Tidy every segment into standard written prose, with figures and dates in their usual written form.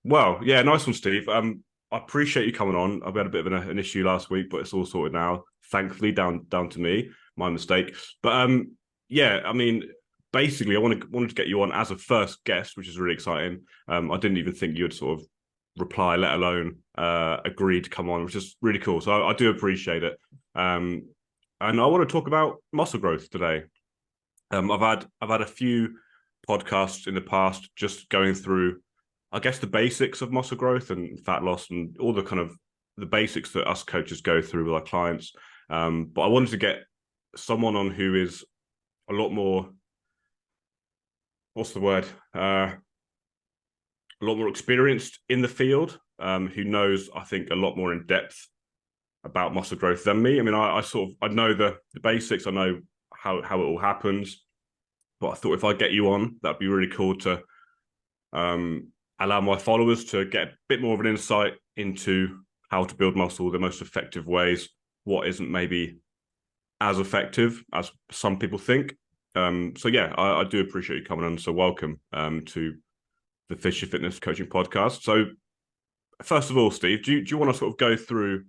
Well, yeah, nice one, Steve. I appreciate you coming on. I've had a bit of an issue last week, but it's all sorted now. Thankfully, down to me, my mistake. But yeah, I mean, basically, I wanted to get you on as a first guest, which is really exciting. I didn't even think you'd sort of reply, let alone agree to come on, which is really cool. So I do appreciate it. Um, and I want to talk about muscle growth today. I've had a few podcasts in the past just going through, I guess, the basics of muscle growth and fat loss and all the kind of the basics that us coaches go through with our clients. But I wanted to get someone on who is a lot more, what's the word? A lot more experienced in the field, who knows, I think, a lot more in depth about muscle growth than me. I mean, I sort of I know the basics, I know how it all happens, but I thought if I get you on, that'd be really cool to um, allow my followers to get a bit more of an insight into how to build muscle, the most effective ways, what isn't maybe as effective as some people think. So yeah, I do appreciate you coming on. So welcome to the Fisher Fitness Coaching Podcast. So first of all, Steve, do you want to sort of go through,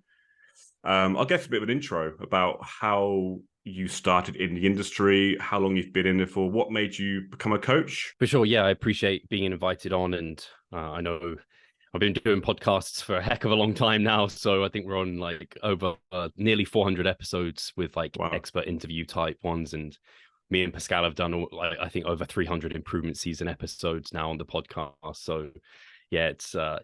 I guess, a bit of an intro about how you started in the industry, how long you've been in it for, what made you become a coach? For sure. Yeah, I appreciate being invited on. And I know I've been doing podcasts for a heck of a long time now. So I think we're on like over nearly 400 episodes with like Wow. expert interview type ones. And me and Pascal have done, like, I think, over 300 improvement season episodes now on the podcast. So yeah,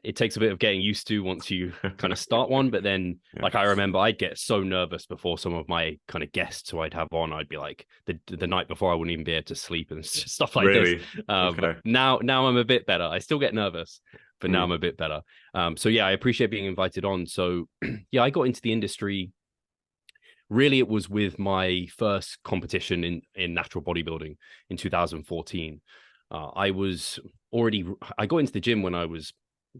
it takes a bit of getting used to once you kind of start one. But then, Yeah. like, I remember I'd get so nervous before some of my kind of guests who I'd have on. I'd be like the night before I wouldn't even be able to sleep and stuff like this. Really? But Okay. now I'm a bit better. I still get nervous, but now I'm Mm. a bit better. So yeah, I appreciate being invited on. So yeah, I got into the industry. Really, it was with my first competition in natural bodybuilding in 2014. I was already I got into the gym when I was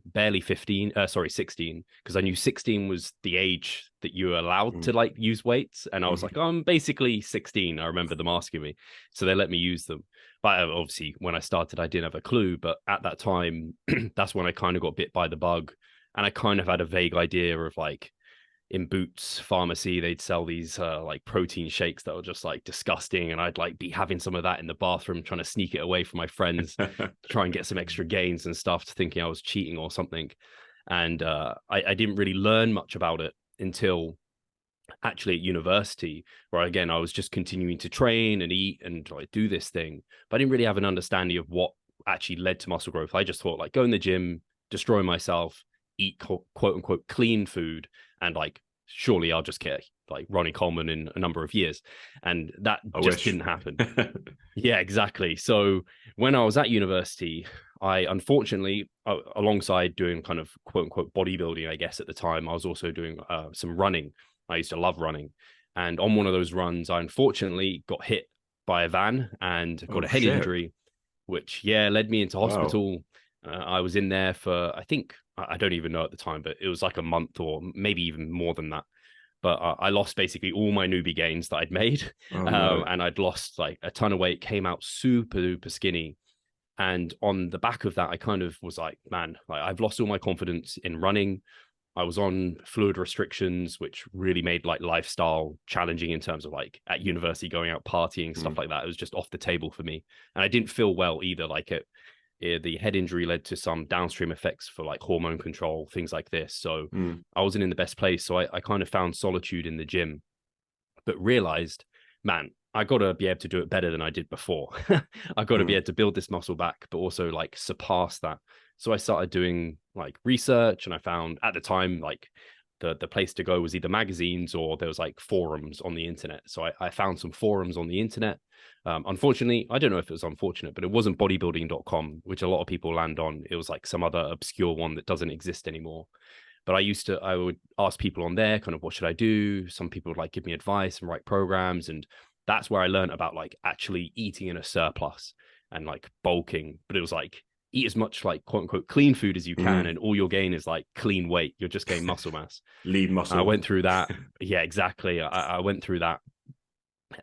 barely 15, 16, because I knew 16 was the age that you were allowed Mm. to like use weights, and I was Mm. like, I'm basically 16. I remember them asking me, so they let me use them. But obviously when I started I didn't have a clue, but at that time that's when I kind of got bit by the bug, and I kind of had a vague idea of like, in Boots pharmacy they'd sell these like protein shakes that were just like disgusting, and I'd like be having some of that in the bathroom trying to sneak it away from my friends to try and get some extra gains and stuff, thinking I was cheating or something. And I didn't really learn much about it until actually at university, where again I was just continuing to train and eat and like do this thing, but I didn't really have an understanding of what actually led to muscle growth. I just thought like go in the gym, destroy myself, eat quote unquote clean food, and like surely I'll just get like Ronnie Coleman in a number of years. And that I just wish. didn't happen. Yeah, exactly. So when I was at university, I unfortunately, alongside doing kind of quote unquote bodybuilding, I guess at the time, I was also doing some running. I used to love running. And on one of those runs, I unfortunately got hit by a van and got Oh a head shit. injury, which, yeah, led me into Wow. hospital. I was in there for, I think, I don't even know at the time, but it was like a month or maybe even more than that. But I lost basically all my newbie gains that I'd made. Oh no. And I'd lost like a ton of weight, came out super duper skinny. And on the back of that, I kind of was like, man, like I've lost all my confidence in running. I was on fluid restrictions, which really made like lifestyle challenging in terms of like at university going out partying, stuff Mm. like that. It was just off the table for me. And I didn't feel well either. Like the head injury led to some downstream effects for like hormone control, things like this. So Mm. I wasn't in the best place. So I kind of found solitude in the gym, but realized, man, I got to be able to do it better than I did before. I got to be Mm. able to build this muscle back, but also like surpass that. So I started doing like research, and I found at the time like the place to go was either magazines or there was like forums on the internet. So I found some forums on the internet. Unfortunately, I don't know if it was unfortunate, but it wasn't bodybuilding.com, which a lot of people land on. It was like some other obscure one that doesn't exist anymore. But I would ask people on there kind of what should I do. Some people would like give me advice and write programs, and that's where I learned about like actually eating in a surplus and like bulking. But it was like eat as much like quote unquote clean food as you can, Mm. and all you'll gain is like clean weight. You're just gaining muscle mass. Lead And I muscle. went through that. Yeah, exactly. I went through that,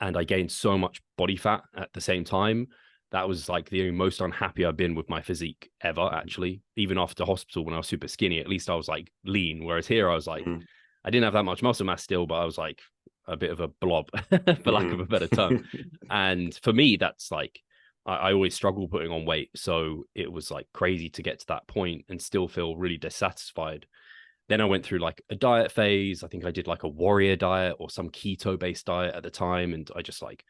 and I gained so much body fat at the same time That was like the most unhappy I've been with my physique ever, actually. Even after hospital when I was super skinny, at least I was like lean. Whereas here I was like, Mm. I didn't have that much muscle mass still, but I was like a bit of a blob, for lack of a better term. Mm. And for me, that's like, I always struggle putting on weight. So it was like crazy to get to that point and still feel really dissatisfied. Then I went through like a diet phase. I think I did like a warrior diet or some keto based diet at the time. And I just like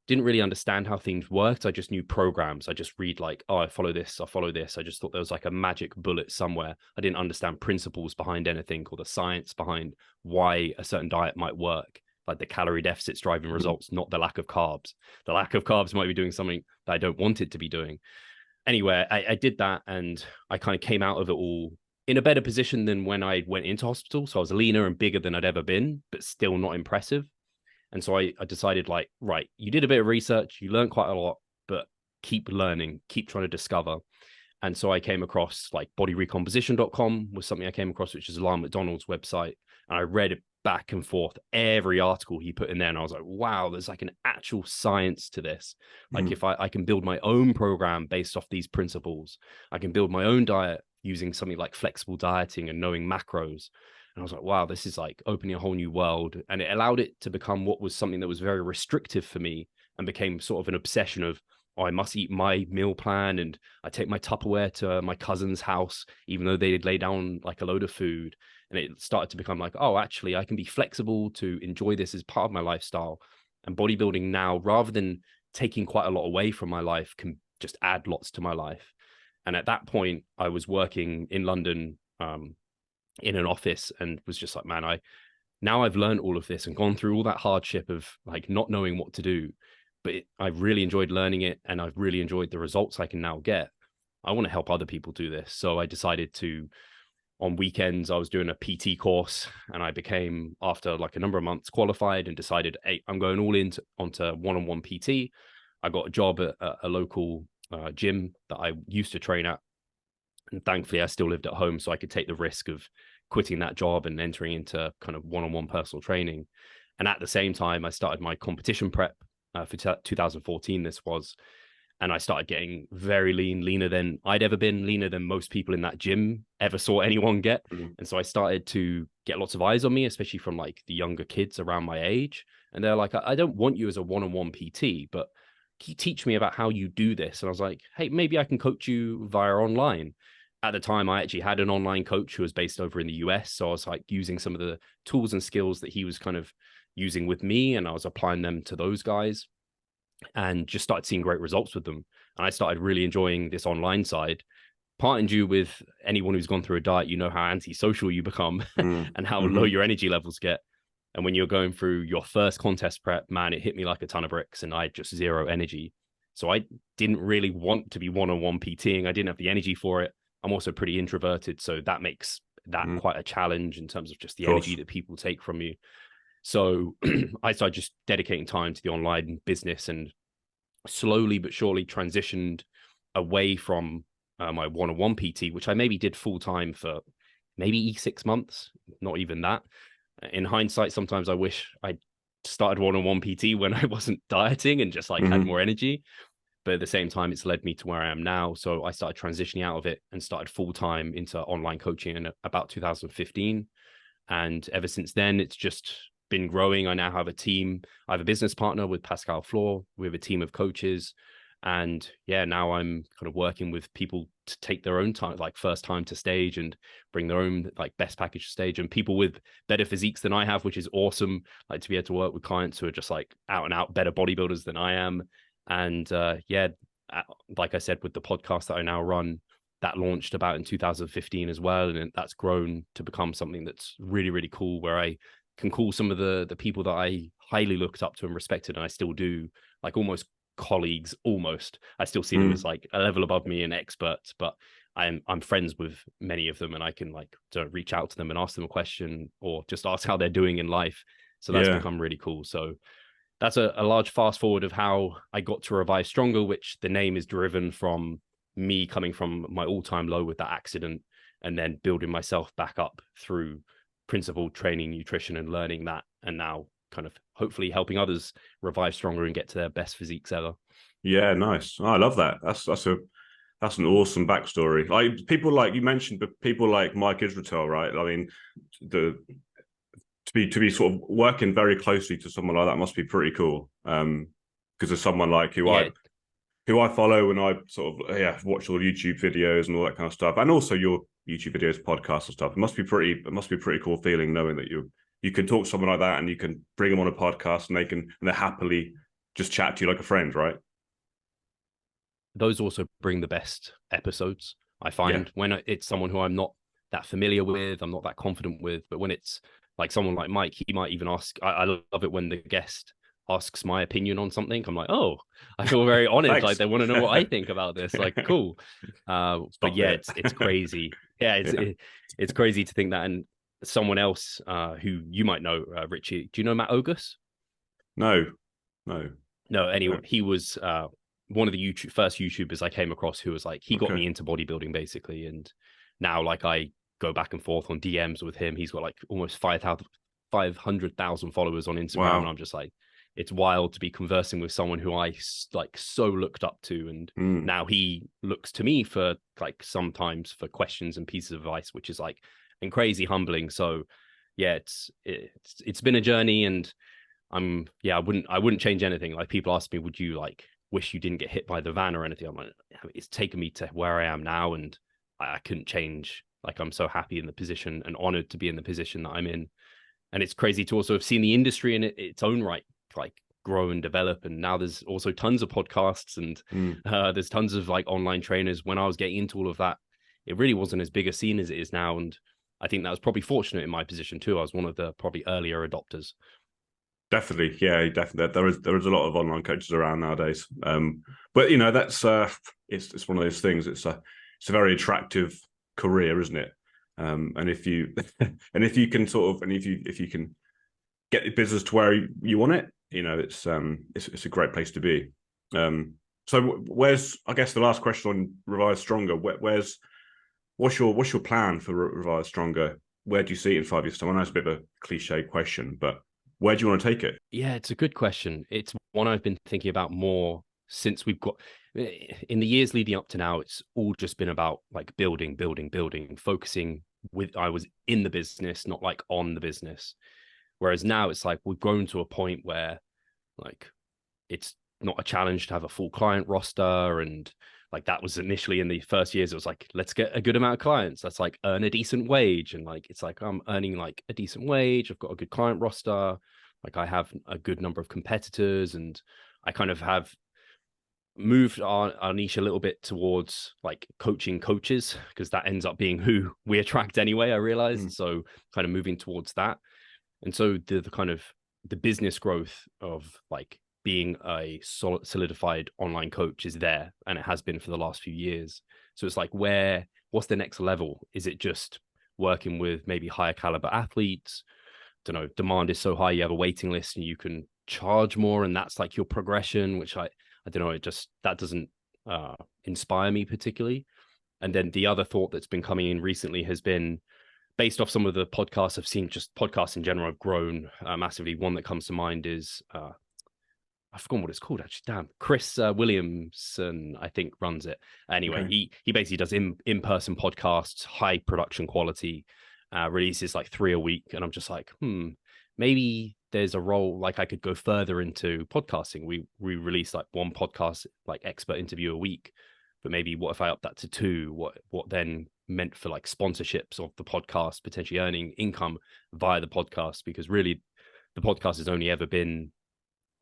didn't really understand how things worked. I just knew programs. I just read like, oh, I follow this, I follow this. I just thought there was like a magic bullet somewhere. I didn't understand principles behind anything or the science behind why a certain diet might work. Like the calorie deficit's driving results, not the lack of carbs. The lack of carbs might be doing something that I don't want it to be doing. Anyway, I did that and I kind of came out of it all in a better position than when I went into hospital. So I was leaner and bigger than I'd ever been, but still not impressive. And so I decided, like, right, you did a bit of research, you learned quite a lot, but keep learning, keep trying to discover. And so I came across like bodyrecomposition.com was something I came across, which is Lyle McDonald's website. And I read it back and forth, every article he put in there. And I was like, wow, there's like an actual science to this. Like if I can build my own program based off these principles, I can build my own diet using something like flexible dieting and knowing macros. And I was like, wow, this is like opening a whole new world. And it allowed it to become what was something that was very restrictive for me and became sort of an obsession of, oh, I must eat my meal plan. And I take my Tupperware to my cousin's house, even though they'd lay down like a load of food. And it started to become like, oh, actually, I can be flexible to enjoy this as part of my lifestyle. And bodybuilding now, rather than taking quite a lot away from my life, can just add lots to my life. And at that point, I was working in London, in an office, and was just like, man, now I've learned all of this and gone through all that hardship of like not knowing what to do, but I really enjoyed learning it and I've really enjoyed the results I can now get. I want to help other people do this. So I decided to, on weekends, I was doing a PT course and I became, after like a number of months, qualified and decided, hey, I'm going all in onto one-on-one PT. I got a job at a local gym that I used to train at. And thankfully, I still lived at home, so I could take the risk of quitting that job and entering into kind of one-on-one personal training. And at the same time, I started my competition prep for 2014. This was, and I started getting very lean, leaner than I'd ever been, leaner than most people in that gym ever saw anyone get. And so I started to get lots of eyes on me, especially from like the younger kids around my age. And they're like, I don't want you as a one-on-one PT, but can you teach me about how you do this? And I was like, hey, maybe I can coach you via online. At the time, I actually had an online coach who was based over in the US. So I was like using some of the tools and skills that he was kind of using with me, and I was applying them to those guys and just started seeing great results with them. And I started really enjoying this online side, partly due with anyone who's gone through a diet, you know how antisocial you become and how low your energy levels get. And when you're going through your first contest prep, man, it hit me like a ton of bricks and I had just zero energy. So I didn't really want to be one-on-one PTing. I didn't have the energy for it. I'm also pretty introverted, so that makes that quite a challenge in terms of just the energy that people take from you. So I started just dedicating time to the online business and slowly but surely transitioned away from my one-on-one PT, which I maybe did full-time for maybe 6 months, not even that. In hindsight, sometimes I wish I started one-on-one PT when I wasn't dieting and just like had more energy. But at the same time, it's led me to where I am now. So I started transitioning out of it and started full-time into online coaching in about 2015. And ever since then, it's just been growing. I now have a team. I have a business partner with Pascal Floor. We have a team of coaches. And yeah, now I'm kind of working with people to take their own time, like first time to stage and bring their own like best package to stage, and people with better physiques than I have, which is awesome. Like to be able to work with clients who are just like out and out better bodybuilders than I am. And yeah, like I said, with the podcast that I now run, that launched about in 2015 as well. And that's grown to become something that's really, really cool, where I can call some of the people that I highly looked up to and respected, and I still do, like almost colleagues. Almost, I still see them as like a level above me and experts, but I'm friends with many of them, and I can like to reach out to them and ask them a question or just ask how they're doing in life. So that's become really cool. So that's a large fast forward of how I got to Revive Stronger, which the name is driven from me coming from my all-time low with that accident and then building myself back up through principled training, nutrition, and learning that, and now kind of hopefully helping others revive stronger and get to their best physiques ever. Yeah, nice. Oh, I love that. That's an awesome backstory. Like people like you mentioned, but people like Mike Israetel, right? I mean, the to be sort of working very closely to someone like that must be pretty cool. Because there's someone like Yeah, who I follow and I sort of watch all YouTube videos and all that kind of stuff, and also your YouTube videos, podcasts and stuff. It must be a pretty cool feeling knowing that you can talk to someone like that and you can bring them on a podcast and they're happily just chat to you like a friend, right? those also bring the best episodes. I Yeah, find when it's someone who I'm not that familiar with, I'm not that confident with, but when it's like someone like Mike, he might even ask. I love it when the guest asks my opinion on something. I'm like, oh, I feel very honored. Like thanks. they want to know what I think about this. Like, cool. But Stop yeah, it. it's crazy. Yeah, Yeah. it's crazy to think that. And someone else who you might know, Richie. Do you know Matt Ogus? No, no. No, anyway, No. he was one of the first YouTubers I came across who was like he got Okay. me into bodybuilding basically, and now like I go back and forth on DMs with him. He's got like almost 500,000 followers on Instagram, and Wow. I'm just like, it's wild to be conversing with someone who I like so looked up to, and Mm. now he looks to me for like sometimes for questions and pieces of advice, which is like and crazy humbling. So yeah, it's been a journey, and I wouldn't change anything. Like people ask me, would you like wish you didn't get hit by the van or anything? I'm like, it's taken me to where I am now, and I couldn't change. Like I'm so happy in the position and honored to be in the position that I'm in. And it's crazy to also have seen the industry in its own right, like grow and develop. And now there's also tons of podcasts and Mm. there's tons of like online trainers. When I was getting into all of that, it really wasn't as big a scene as it is now. And I think that was probably fortunate in my position too. I was one of the probably earlier adopters. Definitely, yeah, definitely. There is a lot of online coaches around nowadays. But that's it's one of those things. It's a very attractive career, isn't it? And if you and if you can sort of and if you can get the business to where you want it, it's a great place to be. So where's I guess the last question on Revive Stronger? Where's what's your plan for Revive Stronger? Where do you see it in 5 years' time? I know it's a bit of a cliche question, but where do you want to take it? Yeah, it's a good question. It's one I've been thinking about more since we've got in the years leading up to now, it's all just been about like building, building, building, focusing with I was in the business, not like on the business. Whereas now it's like we've grown to a point where like it's not a challenge to have a full client roster and like that was initially in the first years it was like let's get a good amount of clients, let's like earn a decent wage, and like it's like I'm earning like a decent wage, I've got a good client roster, like I have a good number of competitors, and I kind of have moved our niche a little bit towards like coaching coaches because that ends up being who we attract anyway, I realized. Mm. So kind of moving towards that. And so the kind of the business growth of like being a solidified online coach is there, and it has been for the last few years. So it's like what's the next level? Is it just working with maybe higher caliber athletes? Don't know, demand is so high you have a waiting list and you can charge more, and that's like your progression, which I don't know, it just that doesn't inspire me particularly. And then the other thought that's been coming in recently has been based off some of the podcasts I've seen. Just podcasts in general have grown massively. One that comes to mind is I forgot what it's called actually. Damn, Chris Williamson, I think, runs it. Anyway, Okay. he basically does in-person podcasts, high production quality, releases like 3 a week, and I'm just like, maybe there's a role like I could go further into podcasting. We release like one podcast, like expert interview a week, but maybe what if I up that to two? What then meant for like sponsorships of the podcast, potentially earning income via the podcast? Because really, the podcast has only ever been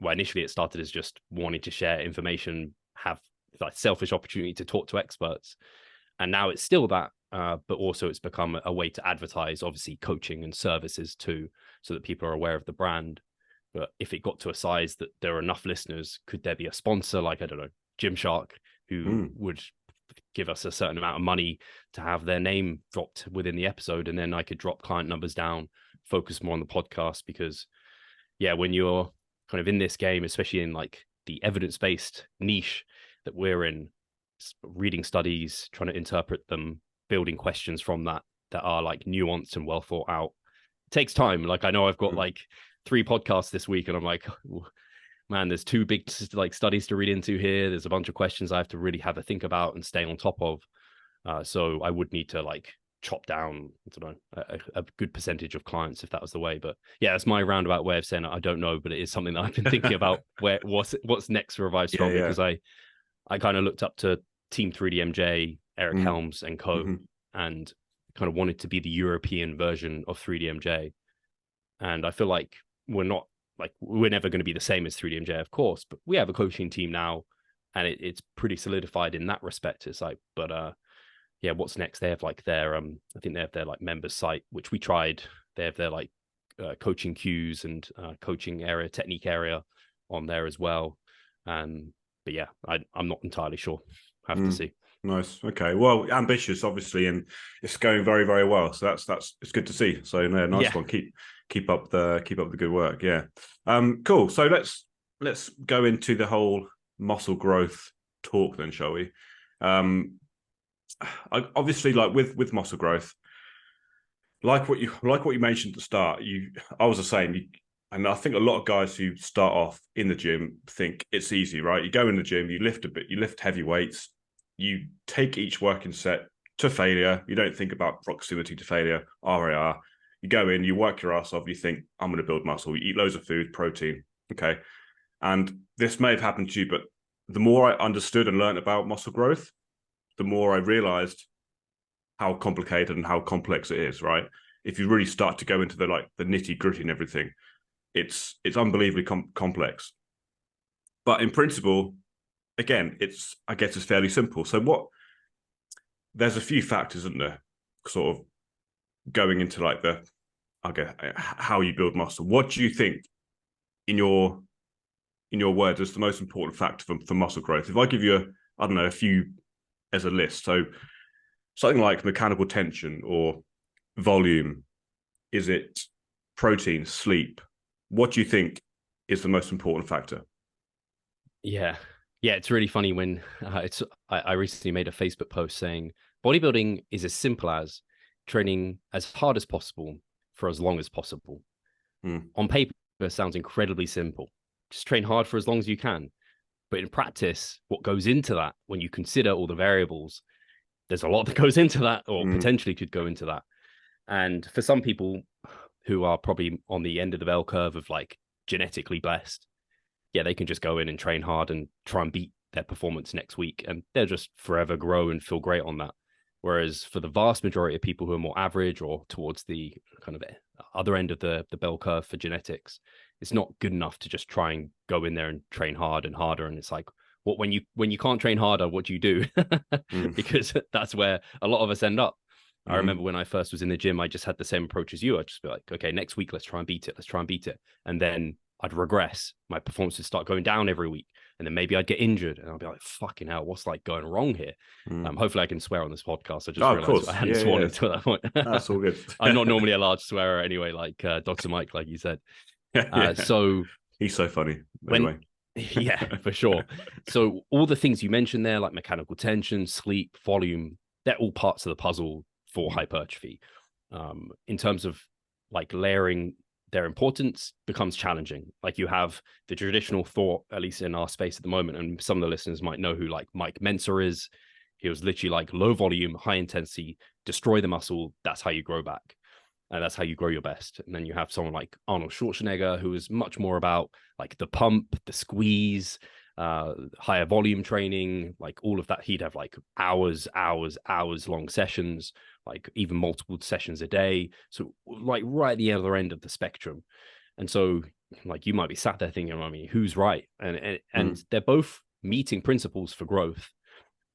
well, initially it started as just wanting to share information, have like selfish opportunity to talk to experts, and now it's still that, but also it's become a way to advertise, obviously coaching and services too, so that people are aware of the brand. But if it got to a size that there are enough listeners, could there be a sponsor like I don't know, Gymshark, who Mm. would give us a certain amount of money to have their name dropped within the episode, and then I could drop client numbers down, focus more on the podcast because yeah, when you're kind of in this game, especially in like the evidence-based niche that we're in, reading studies, trying to interpret them, building questions from that are like nuanced and well thought out. It takes time. Like I know I've got Mm. like 3 podcasts this week, and I'm like, man, there's two big like studies to read into here. There's a bunch of questions I have to really have a think about and stay on top of. So I would need to like chop down, I don't know, a good percentage of clients if that was the way. But yeah, that's my roundabout way of saying I don't know, but it is something that I've been thinking about what's next for Revive Yeah, Stronger, yeah. because I kind of looked up to Team 3DMJ, Eric Mm, Helms and co, hmm and kind of wanted to be the European version of 3DMJ. And I feel like we're never going to be the same as 3DMJ, of course, but we have a coaching team now, and it's pretty solidified in that respect. It's like, but yeah, what's next? They have like their I think they have their like members site, which we tried. They have their like coaching cues and coaching area, technique area on there as well. But yeah, I'm not entirely sure. Have to see. Nice. Okay. Well, ambitious, obviously, and it's going very, very well. So that's it's good to see. So no, nice Yeah. one. Keep up the good work. Yeah. Cool. So let's go into the whole muscle growth talk then, shall we? Obviously, like with muscle growth, like what you mentioned at the start. I was the same. And I think a lot of guys who start off in the gym think it's easy, right? You go in the gym, you lift a bit, you lift heavy weights, you take each working set to failure. You don't think about proximity to failure, RAR. You go in, you work your ass off, you think, I'm going to build muscle. You eat loads of food, protein. Okay. And this may have happened to you, but the more I understood and learned about muscle growth, the more I realized how complicated and how complex it is, right? If you really start to go into the nitty gritty and everything, it's unbelievably complex. But in principle, again, I guess it's fairly simple. So there's a few factors, isn't there? Sort of going into like how you build muscle. What do you think in your words is the most important factor for muscle growth? If I give you I don't know, a few as a list. So something like mechanical tension or volume, is it protein, sleep? What do you think is the most important factor? Yeah. Yeah, it's really funny when I recently made a Facebook post saying bodybuilding is as simple as training as hard as possible for as long as possible. On paper, it sounds incredibly simple. Just train hard for as long as you can. But in practice, what goes into that, when you consider all the variables, there's a lot that goes into that, or potentially could go into that. And for some people who are probably on the end of the bell curve of like genetically blessed, yeah, they can just go in and train hard and try and beat their performance next week, and they'll just forever grow and feel great on that. Whereas for the vast majority of people who are more average or towards the kind of other end of the bell curve for genetics, it's not good enough to just try and go in there and train hard and harder. And it's like, what when you can't train harder, what do you do? Because that's where a lot of us end up. I remember when I first was in the gym, I just had the same approach as you. I'd just be like, okay, next week, let's try and beat it. Let's try and beat it. And then I'd regress. My performance would start going down every week. And then maybe I'd get injured. And I'd be like, fucking hell, what's like going wrong here? Hopefully I can swear on this podcast. I just Oh, of realized course. I hadn't Yeah, sworn yeah. until that point. That's all good. I'm not normally a large swearer anyway, like Dr. Mike, like you said. Yeah. So He's so funny. when, Anyway. yeah, for sure. So all the things you mentioned there, like mechanical tension, sleep, volume, they're all parts of the puzzle for hypertrophy. In terms of like layering their importance becomes challenging. Like you have the traditional thought, at least in our space at the moment, and some of the listeners might know who like Mike Menser is. He was literally like low volume, high intensity, destroy the muscle. That's how you grow back. And that's how you grow your best. And then you have someone like Arnold Schwarzenegger, who is much more about like the pump, the squeeze, higher volume training, like all of that. He'd have like hours long sessions, like even multiple sessions a day. So like right at the other end of the spectrum. And so like you might be sat there thinking, I mean, who's right? And they're both meeting principles for growth.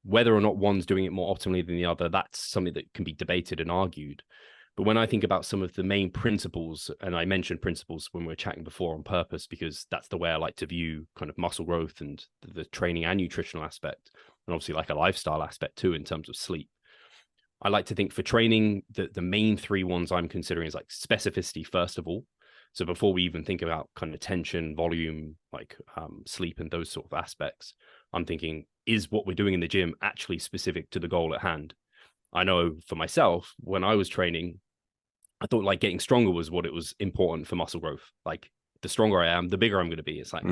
Whether or not one's doing it more optimally than the other, that's something that can be debated and argued. But when I think about some of the main principles, and I mentioned principles when we were chatting before on purpose, because that's the way I like to view kind of muscle growth and the training and nutritional aspect, and obviously like a lifestyle aspect too, in terms of sleep. I like to think for training, the main three ones I'm considering is like specificity, first of all. So before we even think about kind of tension, volume, like sleep and those sort of aspects, I'm thinking, is what we're doing in the gym actually specific to the goal at hand? I know for myself, when I was training, I thought like getting stronger was what it was important for muscle growth. Like the stronger I am, the bigger I'm going to be. It's like,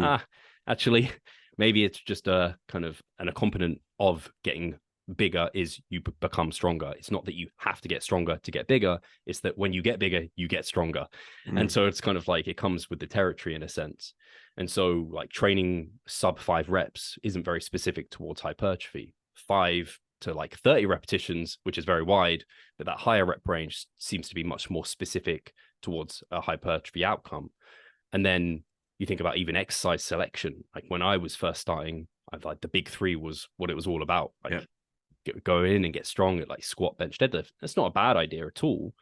actually, maybe it's just a kind of an accompaniment of getting bigger is you become stronger. It's not that you have to get stronger to get bigger. It's that when you get bigger, you get stronger. And so it's kind of like it comes with the territory in a sense. And so like training sub 5 reps isn't very specific towards hypertrophy. 5 to like 30 repetitions, which is very wide, but that higher rep range seems to be much more specific towards a hypertrophy outcome. And then you think about even exercise selection. Like when I was first starting, I like the big 3 was what it was all about. Like go in and get strong at like squat, bench, deadlift. That's not a bad idea at all,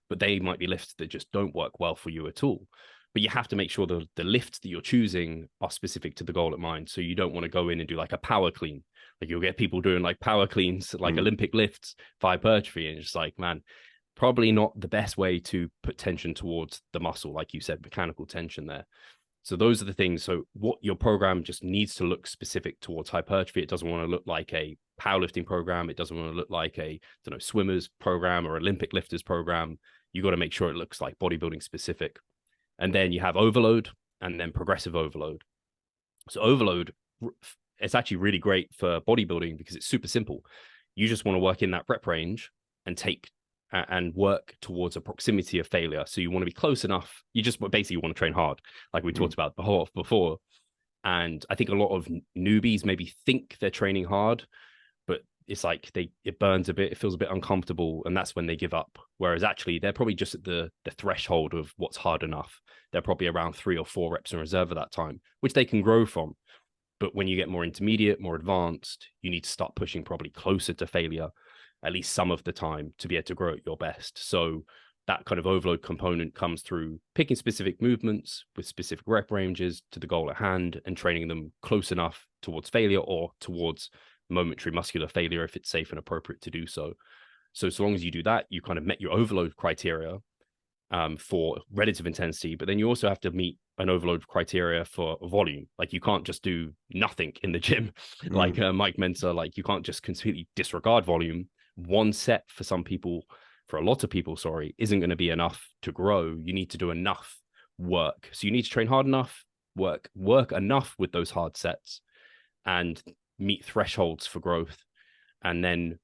but they might be lifts that just don't work well for you at all. But you have to make sure the lifts that you're choosing are specific to the goal at mind. So you don't want to go in and do like a power clean. Like you'll get people doing like power cleans, like Olympic lifts for hypertrophy. And it's just like, man, probably not the best way to put tension towards the muscle. Like you said, mechanical tension there. So those are the things. So what your program just needs to look specific towards hypertrophy. It doesn't want to look like a powerlifting program. It doesn't want to look like a, I don't know, swimmers program or Olympic lifters program. You got to make sure it looks like bodybuilding specific. And then you have overload and then progressive overload. So overload, it's actually really great for bodybuilding because it's super simple. You just want to work in that rep range and take and work towards a proximity of failure. So you want to be close enough. You just basically want to train hard, like we talked about before. And I think a lot of newbies maybe think they're training hard, but it's like it burns a bit, it feels a bit uncomfortable, and that's when they give up. Whereas actually they're probably just at the threshold of what's hard enough. They're probably around 3 or 4 reps in reserve at that time, which they can grow from. But when you get more intermediate, more advanced, you need to start pushing probably closer to failure at least some of the time to be able to grow at your best. So that kind of overload component comes through picking specific movements with specific rep ranges to the goal at hand and training them close enough towards failure or towards momentary muscular failure if it's safe and appropriate to do so. So long as you do that, you kind of met your overload criteria for relative intensity, but then you also have to meet an overload criteria for volume. Like you can't just do nothing in the gym, like Mike Mentor, like you can't just completely disregard volume. One set for some people, for a lot of people, sorry, isn't going to be enough to grow. You need to do enough work. So you need to train hard enough, work enough with those hard sets and meet thresholds for growth. And then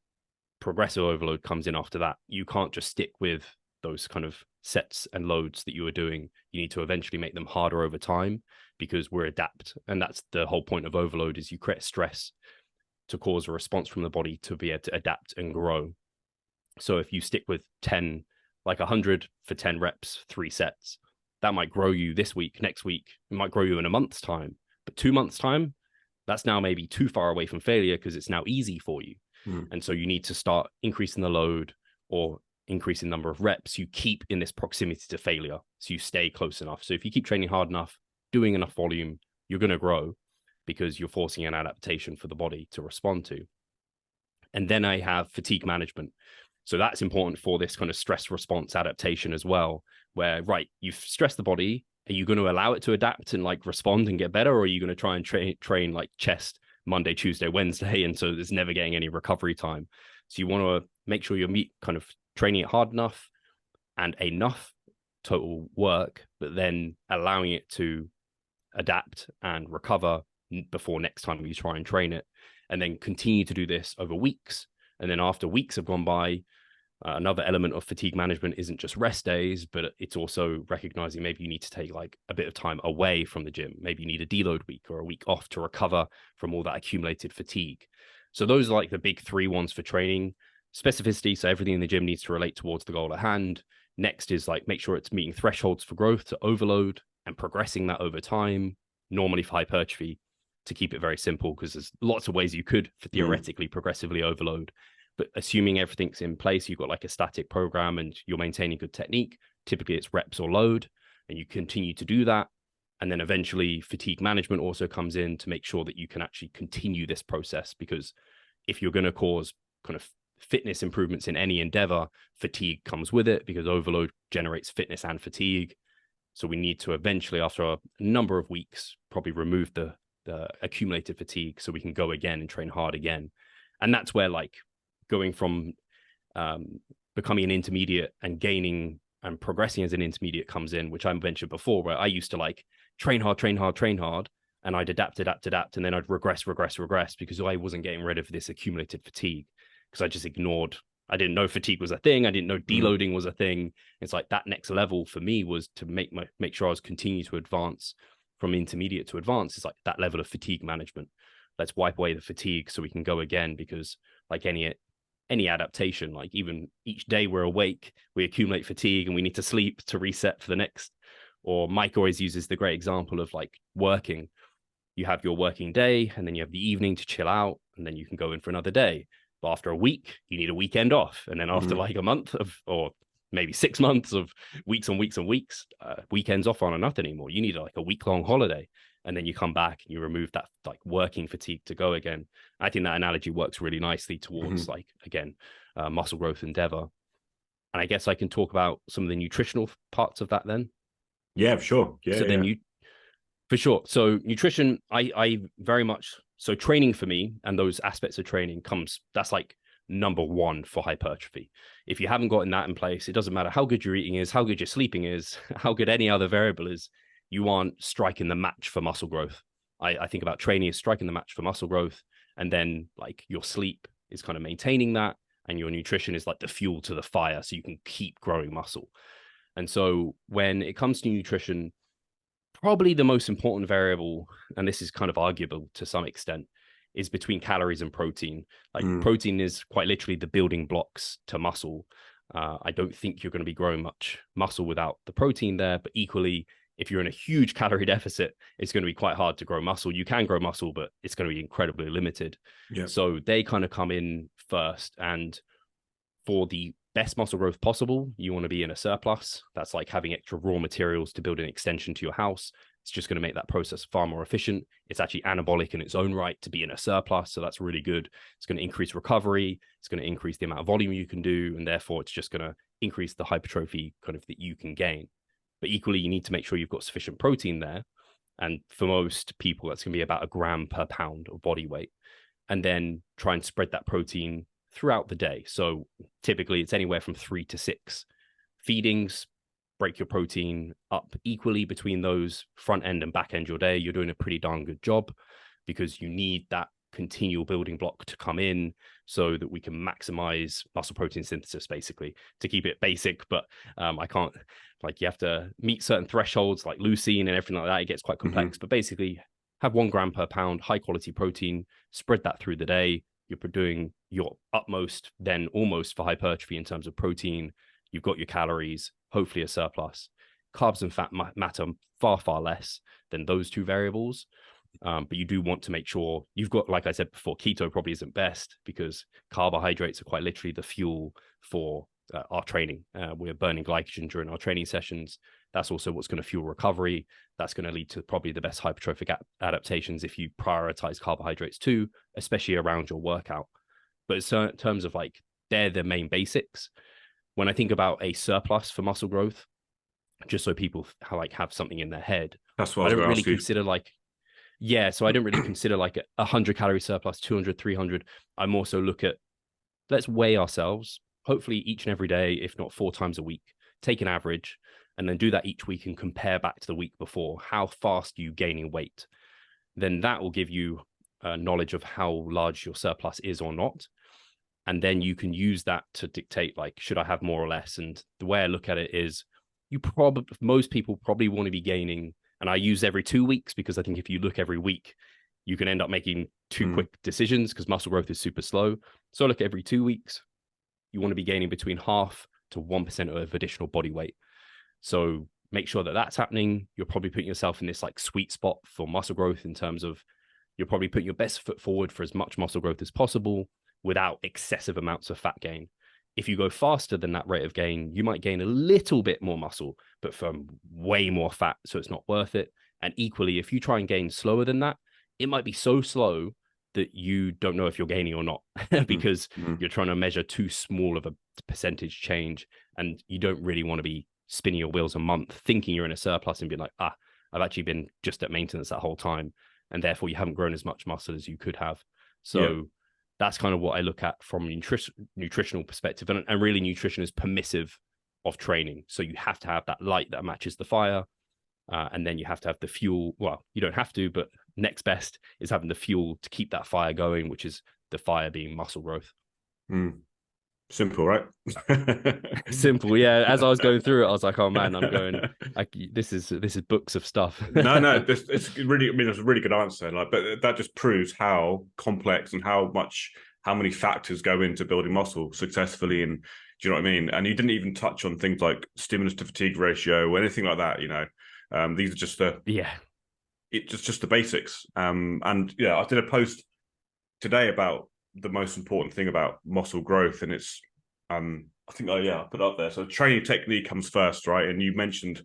progressive overload comes in after that. You can't just stick with those kind of sets and loads that you were doing. You need to eventually make them harder over time because we're adapt. And that's the whole point of overload is you create stress to cause a response from the body to be able to adapt and grow. So if you stick with 10, like 100 for 10 reps, 3 sets, that might grow you this week, next week, it might grow you in a month's time, but 2 months' time, that's now maybe too far away from failure because it's now easy for you. And so you need to start increasing the load or increasing the number of reps you keep in this proximity to failure. So you stay close enough. So if you keep training hard enough, doing enough volume, you're going to grow because you're forcing an adaptation for the body to respond to. And then I have fatigue management. So that's important for this kind of stress response adaptation as well, where, right, you've stressed the body. Are you going to allow it to adapt and like respond and get better? Or are you going to try and train like chest Monday, Tuesday, Wednesday? And so there's never getting any recovery time. So you want to make sure you're kind of training it hard enough and enough total work, but then allowing it to adapt and recover before next time you try and train it, and then continue to do this over weeks. And then after weeks have gone by, another element of fatigue management isn't just rest days, but it's also recognizing maybe you need to take like a bit of time away from the gym. Maybe you need a deload week or a week off to recover from all that accumulated fatigue. So those are like the big 3 ones for training. Specificity, so everything in the gym needs to relate towards the goal at hand. Next is like make sure it's meeting thresholds for growth to overload and progressing that over time, normally for hypertrophy, to keep it very simple, because there's lots of ways you could theoretically progressively overload. But assuming everything's in place, you've got like a static program and you're maintaining good technique, typically it's reps or load, and you continue to do that. And then eventually fatigue management also comes in to make sure that you can actually continue this process, because if you're going to cause kind of fitness improvements in any endeavor, fatigue comes with it because overload generates fitness and fatigue. So we need to eventually, after a number of weeks, probably remove the accumulated fatigue so we can go again and train hard again. And that's where like going from becoming an intermediate and gaining and progressing as an intermediate comes in, which I mentioned before, where I used to like train hard, train hard, train hard, and I'd adapt, and then I'd regress because I wasn't getting rid of this accumulated fatigue because I just ignored. I didn't know fatigue was a thing. I didn't know deloading was a thing. It's like that next level for me was to make sure I was continuing to advance from intermediate to advanced. It's like that level of fatigue management. Let's wipe away the fatigue so we can go again, because like any adaptation, like even each day we're awake, we accumulate fatigue and we need to sleep to reset for the next. Or Mike always uses the great example of like working. You have your working day and then you have the evening to chill out, and then you can go in for another day. But after a week, you need a weekend off. And then after like a month of, or maybe 6 months of weeks and weeks and weeks, weekends off aren't enough anymore. You need like a week-long holiday. And then you come back and you remove that like working fatigue to go again. I think that analogy works really nicely towards like, again, muscle growth endeavor. And I guess I can talk about some of the nutritional parts of that then. Yeah, for sure. So then you, for sure. So nutrition, I very much, so training for me and those aspects of training that's like number one for hypertrophy. If you haven't gotten that in place, it doesn't matter how good your eating is, how good your sleeping is, how good any other variable is, you aren't striking the match for muscle growth. I think about training as striking the match for muscle growth. And then like your sleep is kind of maintaining that. And your nutrition is like the fuel to the fire so you can keep growing muscle. And so when it comes to nutrition, probably the most important variable, and this is kind of arguable to some extent, is between calories and protein. Like protein is quite literally the building blocks to muscle. I don't think you're going to be growing much muscle without the protein there, but equally, if you're in a huge calorie deficit, it's going to be quite hard to grow muscle. You can grow muscle, but it's going to be incredibly limited. Yeah. So they kind of come in first. And for the best muscle growth possible, you want to be in a surplus. That's like having extra raw materials to build an extension to your house. It's just going to make that process far more efficient. It's actually anabolic in its own right to be in a surplus. So that's really good. It's going to increase recovery. It's going to increase the amount of volume you can do. And therefore, it's just going to increase the hypertrophy kind of that you can gain. But equally, you need to make sure you've got sufficient protein there. And for most people, that's going to be about 1 gram per pound of body weight. And then try and spread that protein throughout the day. So typically it's anywhere from 3 to 6 feedings. Break your protein up equally between those front end and back end your day. You're doing a pretty darn good job, because you need that continual building block to come in so that we can maximize muscle protein synthesis, basically, to keep it basic. But I can't, like, you have to meet certain thresholds like leucine and everything like that. It gets quite complex, but basically have 1 gram per pound, high quality protein, spread that through the day. You're doing your utmost then almost for hypertrophy in terms of protein. You've got your calories, hopefully a surplus. Carbs and fat matter far, far less than those two variables. But you do want to make sure you've got, like I said before, keto probably isn't best because carbohydrates are quite literally the fuel for our training. We're burning glycogen during our training sessions. That's also what's going to fuel recovery. That's going to lead to probably the best hypertrophic adaptations if you prioritize carbohydrates too, especially around your workout. But in terms of like, they're the main basics. When I think about a surplus for muscle growth, just so people have something in their head, that's what I I was don't going to really ask you. consider like, yeah, so I don't really consider like 100 calorie surplus, 200, 300. I'm also look at, let's weigh ourselves, hopefully each and every day, if not 4 times a week, take an average, and then do that each week and compare back to the week before. How fast are you gaining weight? Then that will give you knowledge of how large your surplus is or not. And then you can use that to dictate, like, should I have more or less? And the way I look at it is most people probably want to be gaining, and I use every 2 weeks because I think if you look every week, you can end up making too quick decisions because muscle growth is super slow. So look, every 2 weeks, you want to be gaining between 0.5 to 1% of additional body weight. So make sure that that's happening. You're probably putting yourself in this like sweet spot for muscle growth in terms of you're probably putting your best foot forward for as much muscle growth as possible without excessive amounts of fat gain. If you go faster than that rate of gain, you might gain a little bit more muscle, but from way more fat, so it's not worth it. And equally, if you try and gain slower than that, it might be so slow that you don't know if you're gaining or not because you're trying to measure too small of a percentage change, and you don't really want to be spinning your wheels a month thinking you're in a surplus and being like, I've actually been just at maintenance that whole time, and therefore you haven't grown as much muscle as you could have. So that's kind of what I look at from a nutritional perspective. And really, nutrition is permissive of training. So you have to have that light that matches the fire. And then you have to have the fuel. Well, you don't have to, but next best is having the fuel to keep that fire going, which is the fire being muscle growth. Mm. Simple, right? Simple, yeah. As I was going through it, I was like, "Oh man, this is books of stuff." No, it's really. I mean, it's a really good answer. Like, but that just proves how complex and how many factors go into building muscle successfully. And do you know what I mean? And you didn't even touch on things like stimulus to fatigue ratio or anything like that. These are just yeah, just the basics. And yeah, I did a post today about the most important thing about muscle growth, and it's I think I put it up there. So training technique comes first, right? And you mentioned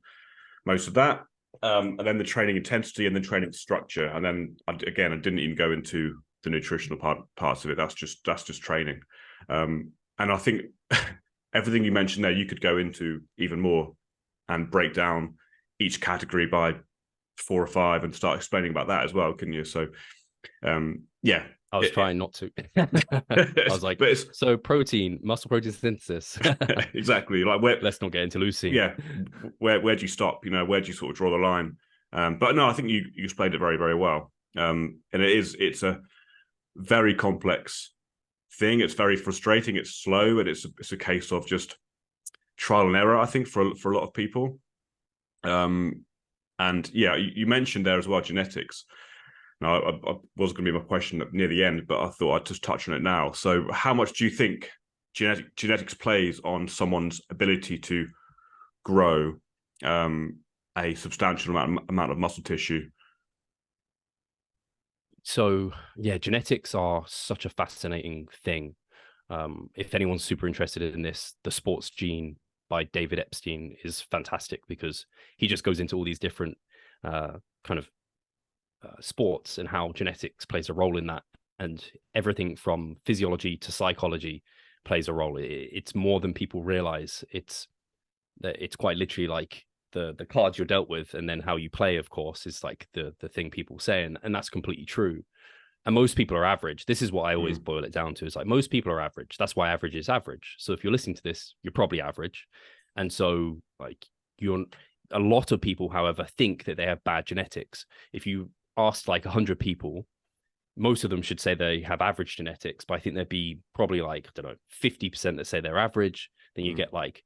most of that, and then the training intensity, and then training structure, and then I didn't even go into the nutritional parts of it. That's just training, and I think everything you mentioned there, you could go into even more and break down each category by 4 or 5 and start explaining about that as well, couldn't you? So, yeah. I was trying not to. I was like, so protein, muscle protein synthesis. Exactly. Like, where? Let's not get into leucine. Yeah. Where do you stop? Where do you sort of draw the line? But no, I think you explained it very, very well. And it's a very complex thing. It's very frustrating. It's slow, and it's a case of just trial and error, I think, for a lot of people. And yeah, you mentioned there as well genetics. Now, I was going to be my question near the end, but I thought I'd just touch on it now. So, how much do you think genetics plays on someone's ability to grow a substantial amount of muscle tissue? So, yeah, genetics are such a fascinating thing. If anyone's super interested in this, The Sports Gene by David Epstein is fantastic, because he just goes into all these different kind of sports and how genetics plays a role in that, and everything from physiology to psychology plays a role. It's more than people realize. It's quite literally like the cards you're dealt with, and then how you play, of course, is like the thing people say, and that's completely true. And most people are average. This is what I always boil it down to, is like, most people are average. That's why average is average. So if you're listening to this, you're probably average. And so, like, a lot of people, however, think that they have bad genetics. If you asked like 100 people, most of them should say they have average genetics, but I think there'd be probably like, I don't know, 50% that say they're average. Then you get like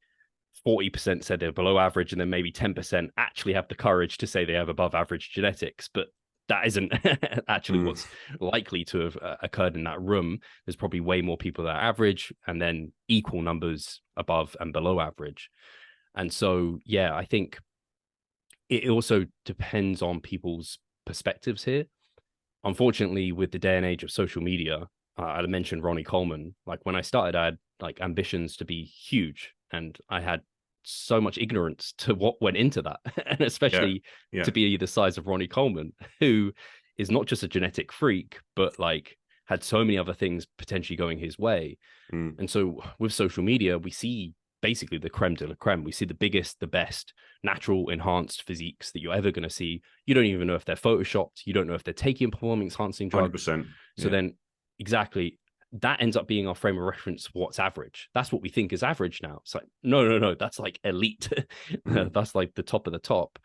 40% said they're below average, and then maybe 10% actually have the courage to say they have above average genetics. But that isn't actually what's likely to have occurred in that room. There's probably way more people that are average, and then equal numbers above and below average. And so, yeah, I think it also depends on people's perspectives here. Unfortunately, with the day and age of social media, I mentioned Ronnie Coleman. Like, when I started, I had like ambitions to be huge, and I had so much ignorance to what went into that, and especially to be the size of Ronnie Coleman, who is not just a genetic freak, but like had so many other things potentially going his way. And so with social media, we see basically the creme de la creme. We see the biggest, the best natural enhanced physiques that you're ever going to see. You don't even know if they're photoshopped. You don't know if they're taking performance enhancing drugs. 100%. So then exactly, that ends up being our frame of reference. What's average? That's what we think is average now. It's like, no, that's like elite. That's like the top of the top.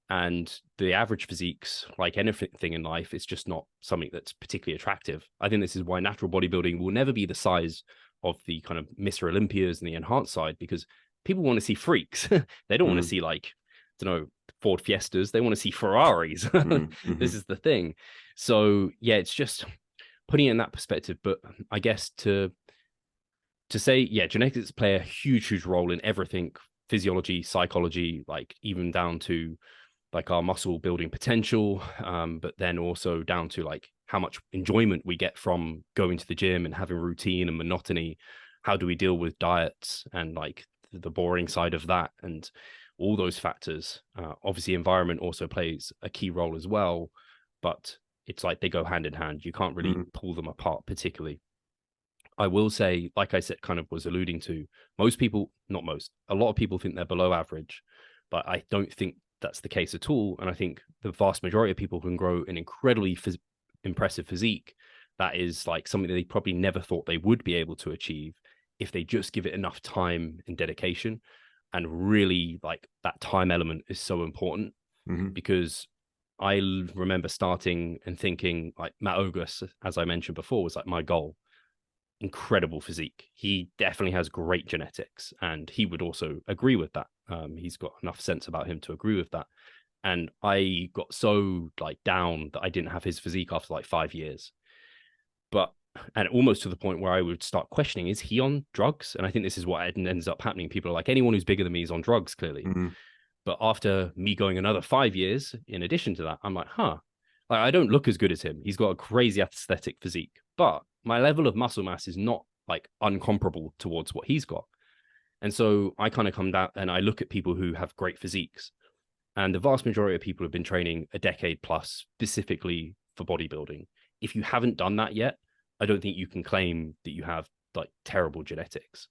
And the average physiques, like anything in life, it's just not something that's particularly attractive. I think this is why natural bodybuilding will never be the size of the kind of Mr. Olympias and the enhanced side, because people want to see freaks. They don't want to see like, I don't know, Ford Fiestas. They want to see Ferraris. This is the thing. So yeah, it's just putting it in that perspective. But I guess to say, yeah, genetics play a huge role in everything: physiology, psychology, like even down to like our muscle building potential, but then also down to like how much enjoyment we get from going to the gym and having routine and monotony. How do we deal with diets and like the boring side of that, and all those factors? Obviously, environment also plays a key role as well, but it's like they go hand in hand. You can't really pull them apart particularly. I will say, like I said, kind of was alluding to, most people, not most, a lot of people think they're below average, but I don't think that's the case at all. And I think the vast majority of people can grow an incredibly impressive physique that is like something that they probably never thought they would be able to achieve if they just give it enough time and dedication. And really, like, that time element is so important, Mm-hmm. because I remember starting and thinking, like, Matt Ogus, as I mentioned before, was like my goal. Incredible physique. He definitely has great genetics, and he would also agree with that. He's got enough sense about him to agree with that. And I got so, like, down that I didn't have his physique after like 5 years. But and almost to the point where I would start questioning, is he on drugs? And I think this is what ends up happening. People are like, anyone who's bigger than me is on drugs, clearly. Mm-hmm. But after me going another 5 years, in addition to that, I'm like, huh, like, I don't look as good as him. He's got a crazy aesthetic physique, but my level of muscle mass is not like uncomparable towards what he's got. And so I kind of come down and I look at people who have great physiques. And the vast majority of people have been training a decade plus specifically for bodybuilding. If you haven't done that yet, I don't think you can claim that you have like terrible genetics.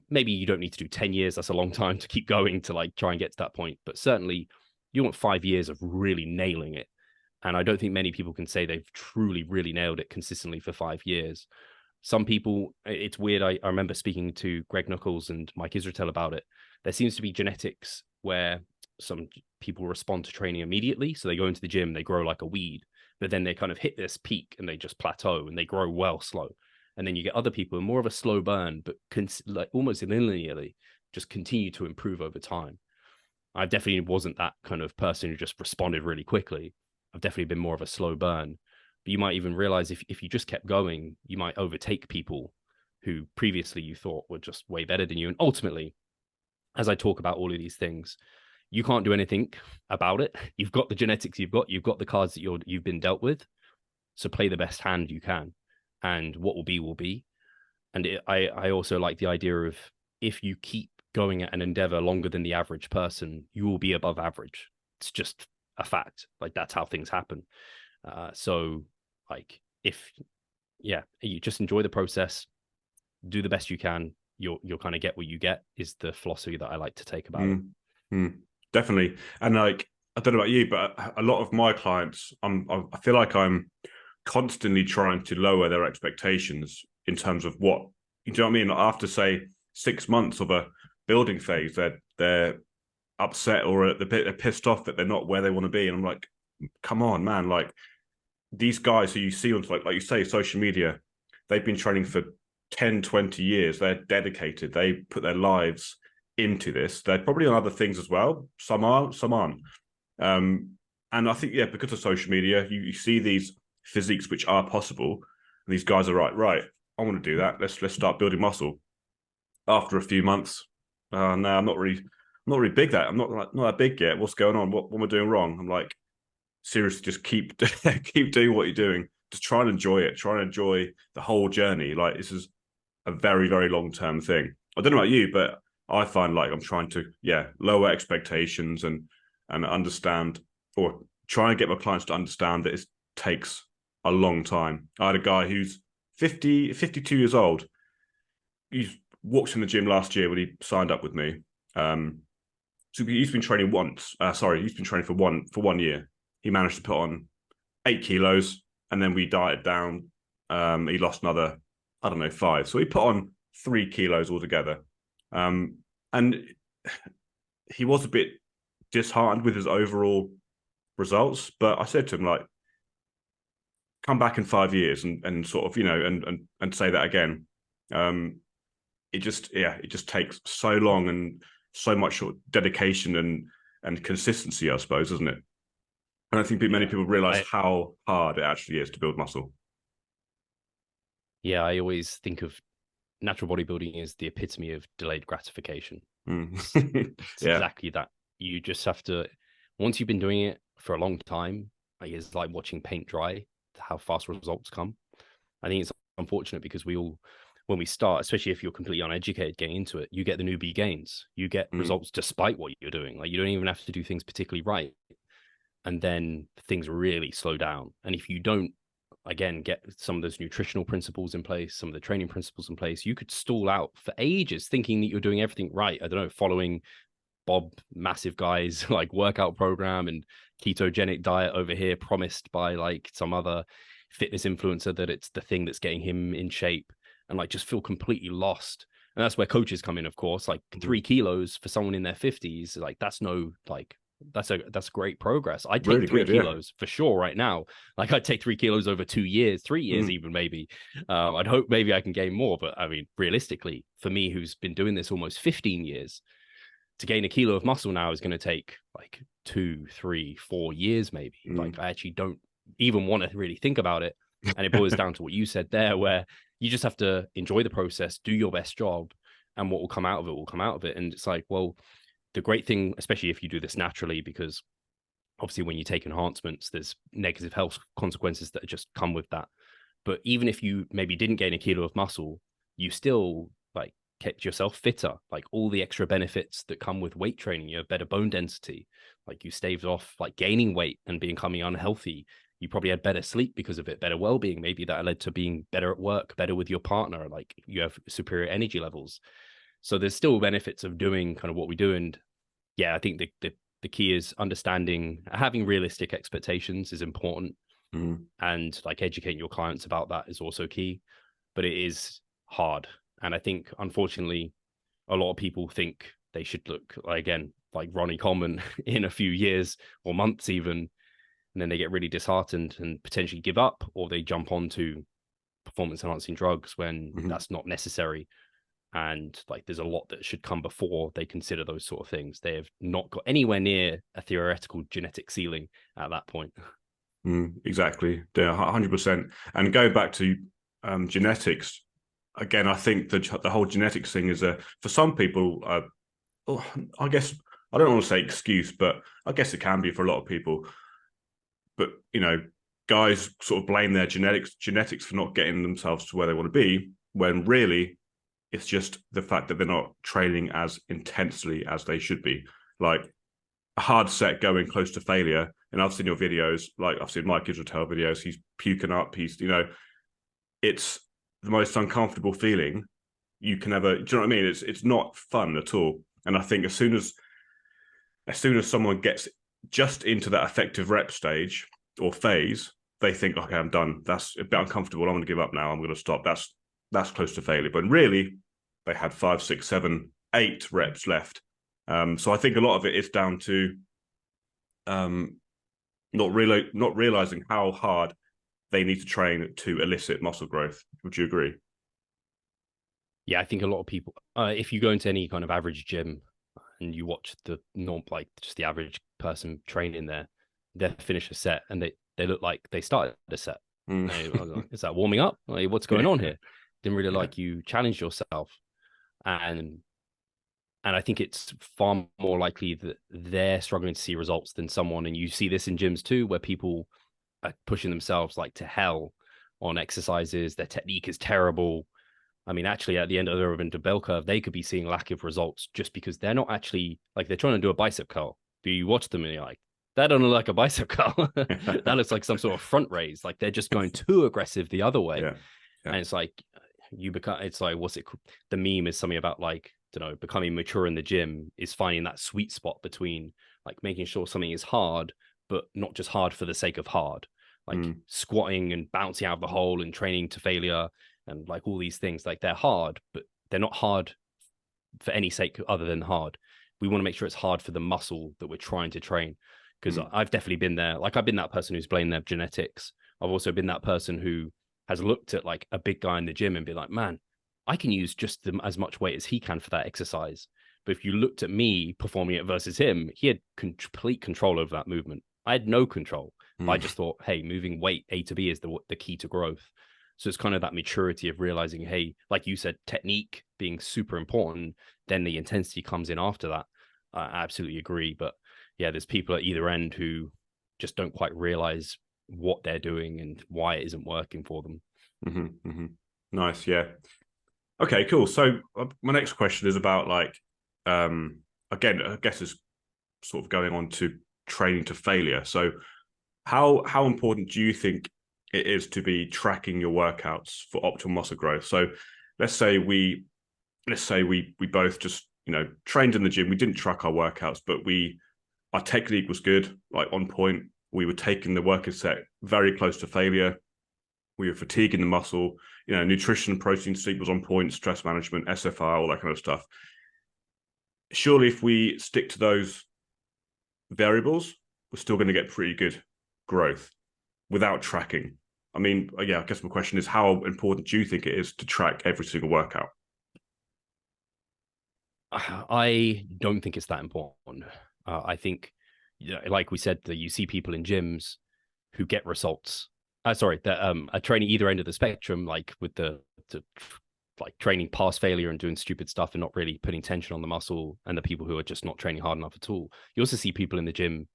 Maybe you don't need to do 10 years. That's a long time to keep going to like try and get to that point. But certainly you want 5 years of really nailing it. And I don't think many people can say they've truly, really nailed it consistently for 5 years. Some people, it's weird. I remember speaking to Greg Knuckles and Mike Israetel about it. There seems to be genetics where some people respond to training immediately. So they go into the gym, they grow like a weed, but then they kind of hit this peak and they just plateau and they grow well slow. And then you get other people more of a slow burn, but like almost linearly just continue to improve over time. I definitely wasn't that kind of person who just responded really quickly. I've definitely been more of a slow burn. But you might even realize if you just kept going, you might overtake people who previously you thought were just way better than you. And ultimately, as I talk about all of these things, you can't do anything about it. You've got the genetics you've got the cards that you've been dealt with. So play the best hand you can. And what will be will be. And I also like the idea of, if you keep going at an endeavor longer than the average person, you will be above average. It's just a fact. Like, that's how things happen. So like, if, yeah, you just enjoy the process, do the best you can, you'll kind of get what you get, is the philosophy that I like to take about it. Definitely. And like, I don't know about you, but a lot of my clients, I feel like I'm constantly trying to lower their expectations in terms of what, you know what I mean? After, say, 6 months of a building phase, they're upset, or they're pissed off that they're not where they want to be. And I'm like, come on, man. Like, these guys who you see on, like you say, social media, they've been training for 10, 20 years. They're dedicated. They put their lives into this. They're probably on other things as well. Some are, some aren't. And I think, yeah, because of social media, you see these physiques which are possible. And these guys are right. I want to do that. Let's start building muscle. After a few months, no, I'm not really big. That I'm not that big yet. What's going on? What am I doing wrong? I'm like, seriously, just keep keep doing what you're doing. Just try and enjoy it. Try and enjoy the whole journey. Like, this is a very, very long term thing. I don't know about you, but I find like I'm trying to, yeah, lower expectations and understand, or try and get my clients to understand that it takes a long time. I had a guy who's 52 years old. He walked in the gym last year when he signed up with me. So he's been training once. He's been training for 1 year. He managed to put on 8 kilos, and then we dieted down. He lost another, I don't know, 5. So he put on 3 kilos altogether. And he was a bit disheartened with his overall results. But I said to him, like, come back in 5 years and sort of, and say that again. It just takes so long and so much dedication and consistency, I suppose, isn't it? I don't think many people realize how hard it actually is to build muscle. Yeah, I always think of natural bodybuilding as the epitome of delayed gratification. It's Yeah. exactly that. You just have to, once you've been doing it for a long time, like, it's like watching paint dry, how fast results come. I think it's unfortunate because when we start, especially if you're completely uneducated getting into it, you get the newbie gains. You get results despite what you're doing. Like, you don't even have to do things particularly right. And then things really slow down. And if you don't, again, get some of those nutritional principles in place, some of the training principles in place, you could stall out for ages thinking that you're doing everything right. I don't know, following Bob Massive Guy's like workout program and ketogenic diet over here, promised by like some other fitness influencer that it's the thing that's getting him in shape, and like just feel completely lost. And that's where coaches come in, of course. Like 3 kilos for someone in their 50s, like that's no like that's great progress. I take Really three good, yeah. kilos for sure right now. Like I'd take 3 kilos over 2 years, 3 years even maybe. I'd hope maybe I can gain more, but I mean, realistically, for me, who's been doing this almost 15 years, to gain a kilo of muscle now is going to take like 2, 3, 4 years maybe. Mm. Like I actually don't even want to really think about it. And it boils down to what you said there, where you just have to enjoy the process, do your best job, and what will come out of it will come out of it. And it's like, well, the great thing, especially if you do this naturally, because obviously when you take enhancements, there's negative health consequences that just come with that. But even if you maybe didn't gain a kilo of muscle, you still like kept yourself fitter, like all the extra benefits that come with weight training. You have better bone density, like you staved off like gaining weight and becoming unhealthy. You probably had better sleep because of it, better well-being. Maybe that led to being better at work, better with your partner, like you have superior energy levels. So there's still benefits of doing kind of what we do. And yeah, I think the key is understanding, having realistic expectations is important, Mm. and like educating your clients about that is also key. But it is hard, and I think unfortunately, a lot of people think they should look like, again, like Ronnie Coleman in a few years or months even, and then they get really disheartened and potentially give up, or they jump onto performance enhancing drugs when Mm-hmm. that's not necessary. And like there's a lot that should come before they consider those sort of things. They have not got anywhere near a theoretical genetic ceiling at that point. Exactly. Yeah, 100%. And going back to genetics, again, I think the whole genetics thing is for some people, I guess I don't want to say excuse, but I guess it can be for a lot of people. But guys sort of blame their genetics for not getting themselves to where they want to be, when really it's just the fact that they're not training as intensely as they should be. Like a hard set going close to failure. And I've seen your videos, like I've seen Mike Israel videos, he's puking up, it's the most uncomfortable feeling you can ever, do you know what I mean? It's not fun at all. And I think as soon as someone gets just into that effective rep stage or phase, they think, okay, I'm done. That's a bit uncomfortable. I'm going to give up now. I'm going to stop. That's close to failure. But really, they had 5, 6, 7, 8 reps left. So I think a lot of it is down to not realizing how hard they need to train to elicit muscle growth. Would you agree? Yeah, I think a lot of people, if you go into any kind of average gym and you watch the norm, like just the average person training there, they finish a set and they look like they started a set. Mm. Is that warming up? Like, what's going Yeah. on here? Didn't really Yeah. like you challenge yourself. And I think it's far more likely that they're struggling to see results than someone. And you see this in gyms too, where people are pushing themselves like to hell on exercises. Their technique is terrible. I mean, actually, at the end of the bell curve, they could be seeing lack of results just because they're not actually like they're trying to do a bicep curl. But you watch them and you're like, that don't look like a bicep curl. That looks like some sort of front raise. Like they're just going too aggressive the other way. Yeah. Yeah. And it's like it's like, the meme is something about like, becoming mature in the gym is finding that sweet spot between like making sure something is hard, but not just hard for the sake of hard, like squatting and bouncing out of the hole and training to failure and like all these things. Like they're hard, but they're not hard for any sake other than hard. We want to make sure it's hard for the muscle that we're trying to train. Because I've definitely been there. Like I've been that person who's blamed their genetics. I've also been that person who has looked at like a big guy in the gym and be like, man, I can use just as much weight as he can for that exercise. But if you looked at me performing it versus him, he had complete control over that movement. I had no control. But I just thought, hey, moving weight A to B is the key to growth. So it's kind of that maturity of realizing, hey, like you said, technique being super important, then the intensity comes in after that. I absolutely agree. But yeah, there's people at either end who just don't quite realize what they're doing and why it isn't working for them. Mm-hmm, mm-hmm. Nice. Yeah. Okay, cool. So my next question is about like, again, I guess it's sort of going on to training to failure. So how important do you think it is to be tracking your workouts for optimal muscle growth? So let's say we both just trained in the gym. We didn't track our workouts, but our technique was good, like on point. We were taking the working set very close to failure. We were fatiguing the muscle. nutrition, protein, sleep was on point, stress management, SFR, all that kind of stuff. Surely if we stick to those variables, we're still going to get pretty good growth without tracking. I mean, yeah, I guess my question is, how important do you think it is to track every single workout? I don't think it's that important. I think, like we said, that you see people in gyms who get results. Sorry, that are training either end of the spectrum, like with the like training past failure and doing stupid stuff and not really putting tension on the muscle, and the people who are just not training hard enough at all. You also see people in the gym,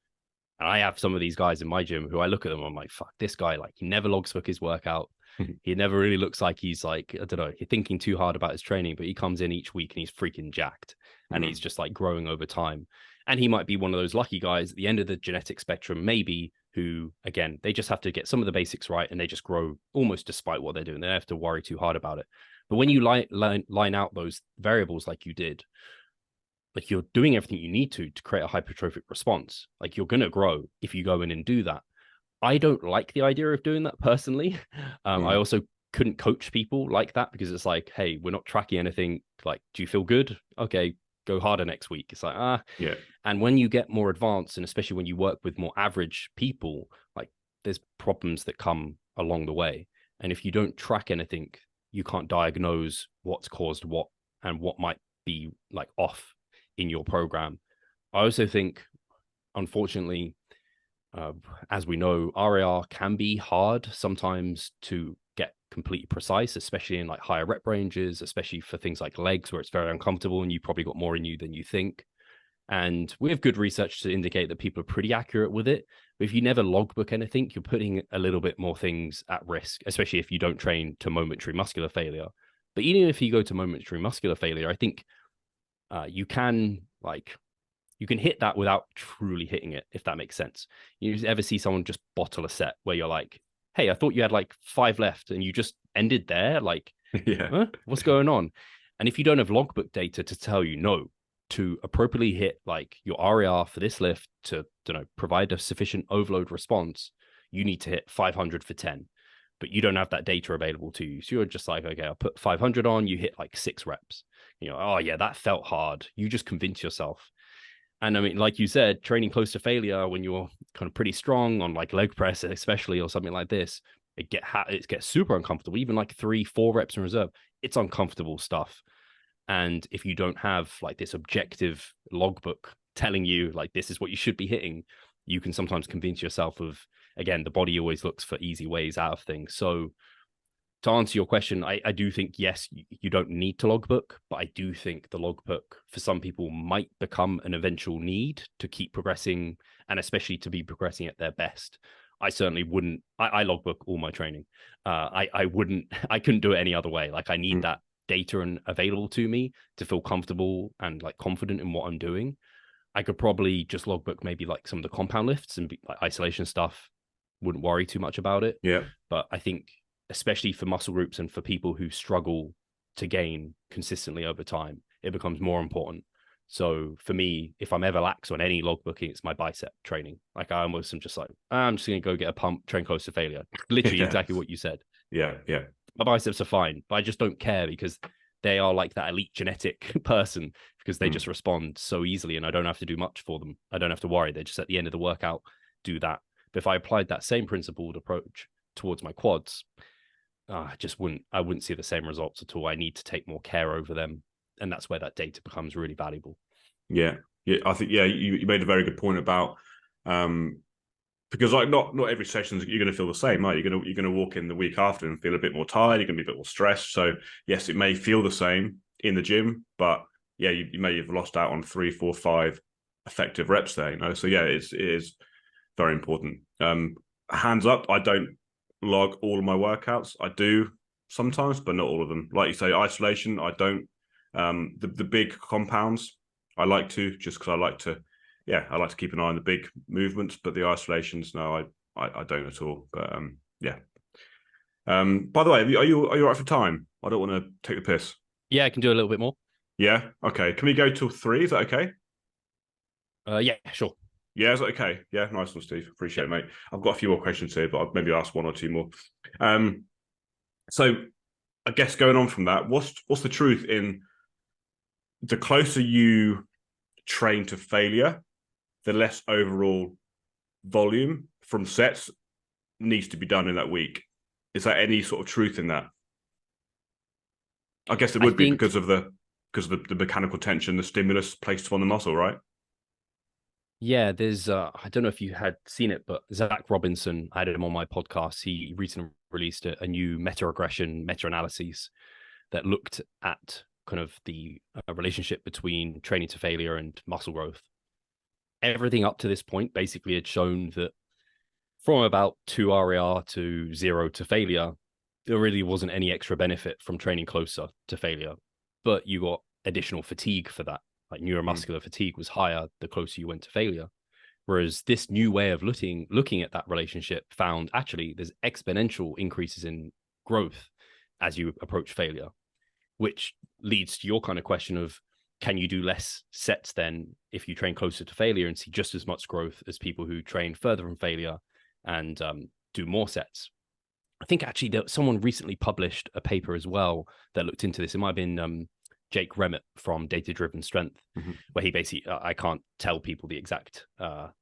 and I have some of these guys in my gym who I look at them, I'm like, fuck, this guy, like he never logs book his workout. He never really looks like he's like, I don't know, he's thinking too hard about his training, but he comes in each week and he's freaking jacked and he's just like growing over time. And he might be one of those lucky guys at the end of the genetic spectrum, maybe, who, again, they just have to get some of the basics right and they just grow almost despite what they're doing. They don't have to worry too hard about it. But when you line out those variables like you did, like you're doing everything you need to create a hypertrophic response. Like you're going to grow if you go in and do that. I don't like the idea of doing that personally. I also couldn't coach people like that because it's like, hey, we're not tracking anything. Like, do you feel good? Okay, go harder next week. It's like, yeah. And when you get more advanced, and especially when you work with more average people, like there's problems that come along the way. And if you don't track anything, you can't diagnose what's caused what and what might be like off in your program. I also think, unfortunately, as we know, RAR can be hard sometimes to get completely precise, especially in like higher rep ranges, especially for things like legs where it's very uncomfortable and you probably got more in you than you think. And we have good research to indicate that people are pretty accurate with it. But if you never logbook anything, you're putting a little bit more things at risk, especially if you don't train to momentary muscular failure. But even if you go to momentary muscular failure, I think you can hit that without truly hitting it, if that makes sense. You ever see someone just bottle a set where you're like, hey, I thought you had like 5 left and you just ended there? Like, yeah. huh? What's going on? And if you don't have logbook data to tell you, no, to appropriately hit like your RAR for this lift to, provide a sufficient overload response, you need to hit 500 for 10. But you don't have that data available to you. So you're just like, okay, I'll put 500 on, you hit like 6 reps. Oh yeah, that felt hard. You just convince yourself. And I mean, like you said, training close to failure when you're kind of pretty strong on like leg press, especially, or something like this, it gets super uncomfortable. Even like 3-4 reps in reserve, it's uncomfortable stuff. And if you don't have like this objective logbook telling you like this is what you should be hitting, you can sometimes convince yourself of, again, the body always looks for easy ways out of things. So to answer your question, I do think, yes, you don't need to logbook, but I do think the logbook for some people might become an eventual need to keep progressing, and especially to be progressing at their best. I certainly wouldn't. I logbook all my training. I wouldn't. I couldn't do it any other way. Like I need that data and available to me to feel comfortable and like confident in what I'm doing. I could probably just logbook maybe like some of the compound lifts and like isolation stuff. Wouldn't worry too much about it. Yeah. But I think, especially for muscle groups and for people who struggle to gain consistently over time, it becomes more important. So for me, if I'm ever lax on any logbooking, it's my bicep training. Like I almost am just like, I'm just going to go get a pump, train close to failure. Literally exactly what you said. Yeah. Yeah. My biceps are fine, but I just don't care because they are like that elite genetic person because they just respond so easily and I don't have to do much for them. I don't have to worry. They just at the end of the workout do that. But if I applied that same principled approach towards my quads, I wouldn't see the same results at all. I need to take more care over them. And that's where that data becomes really valuable. Yeah. Yeah. I think, yeah, you made a very good point about, because like not every session you're going to feel the same, right? You're going to walk in the week after and feel a bit more tired. You're going to be a bit more stressed. So yes, it may feel the same in the gym, but yeah, you may have lost out on 3, 4, 5 effective reps there. So yeah, it is very important. Hands up, I don't log all of my workouts. I do sometimes, but not all of them. Like you say, isolation, I don't. The big compounds, I like to, just because I like to keep an eye on the big movements. But the isolations, no, I don't at all. But yeah. By the way, are you all right for time? I don't want to take the piss. Yeah, I can do a little bit more. Yeah. Okay. Can we go till 3? Is that okay? Yeah, sure. Yeah, is that okay? Yeah, nice one, Steve. Appreciate Yep. it, mate. I've got a few more questions here, but I'll maybe ask 1 or 2 more. So I guess going on from that, what's the truth in the closer you train to failure, the less overall volume from sets needs to be done in that week. Is there any sort of truth in that? I guess it I would be think, because of the mechanical tension, the stimulus placed upon the muscle, right? yeah, there's I don't know if you had seen it, but Zach Robinson, I had him on my podcast. He recently released a new meta-aggression meta-analysis that looked at kind of the relationship between training to failure and muscle growth. Everything up to this point basically had shown that from about 2 RAR to 0 to failure, there really wasn't any extra benefit from training closer to failure, but you got additional fatigue for that. Like Mm. neuromuscular fatigue was higher the closer you went to failure. Whereas this new way of looking at that relationship found actually there's exponential increases in growth as you approach failure, which leads to your kind of question of can you do less sets then if you train closer to failure and see just as much growth as people who train further from failure and do more sets? I think actually someone recently published a paper as well that looked into this. It might have been Jake Remmett from Data Driven Strength, Mm-hmm. where he basically, I can't tell people the exact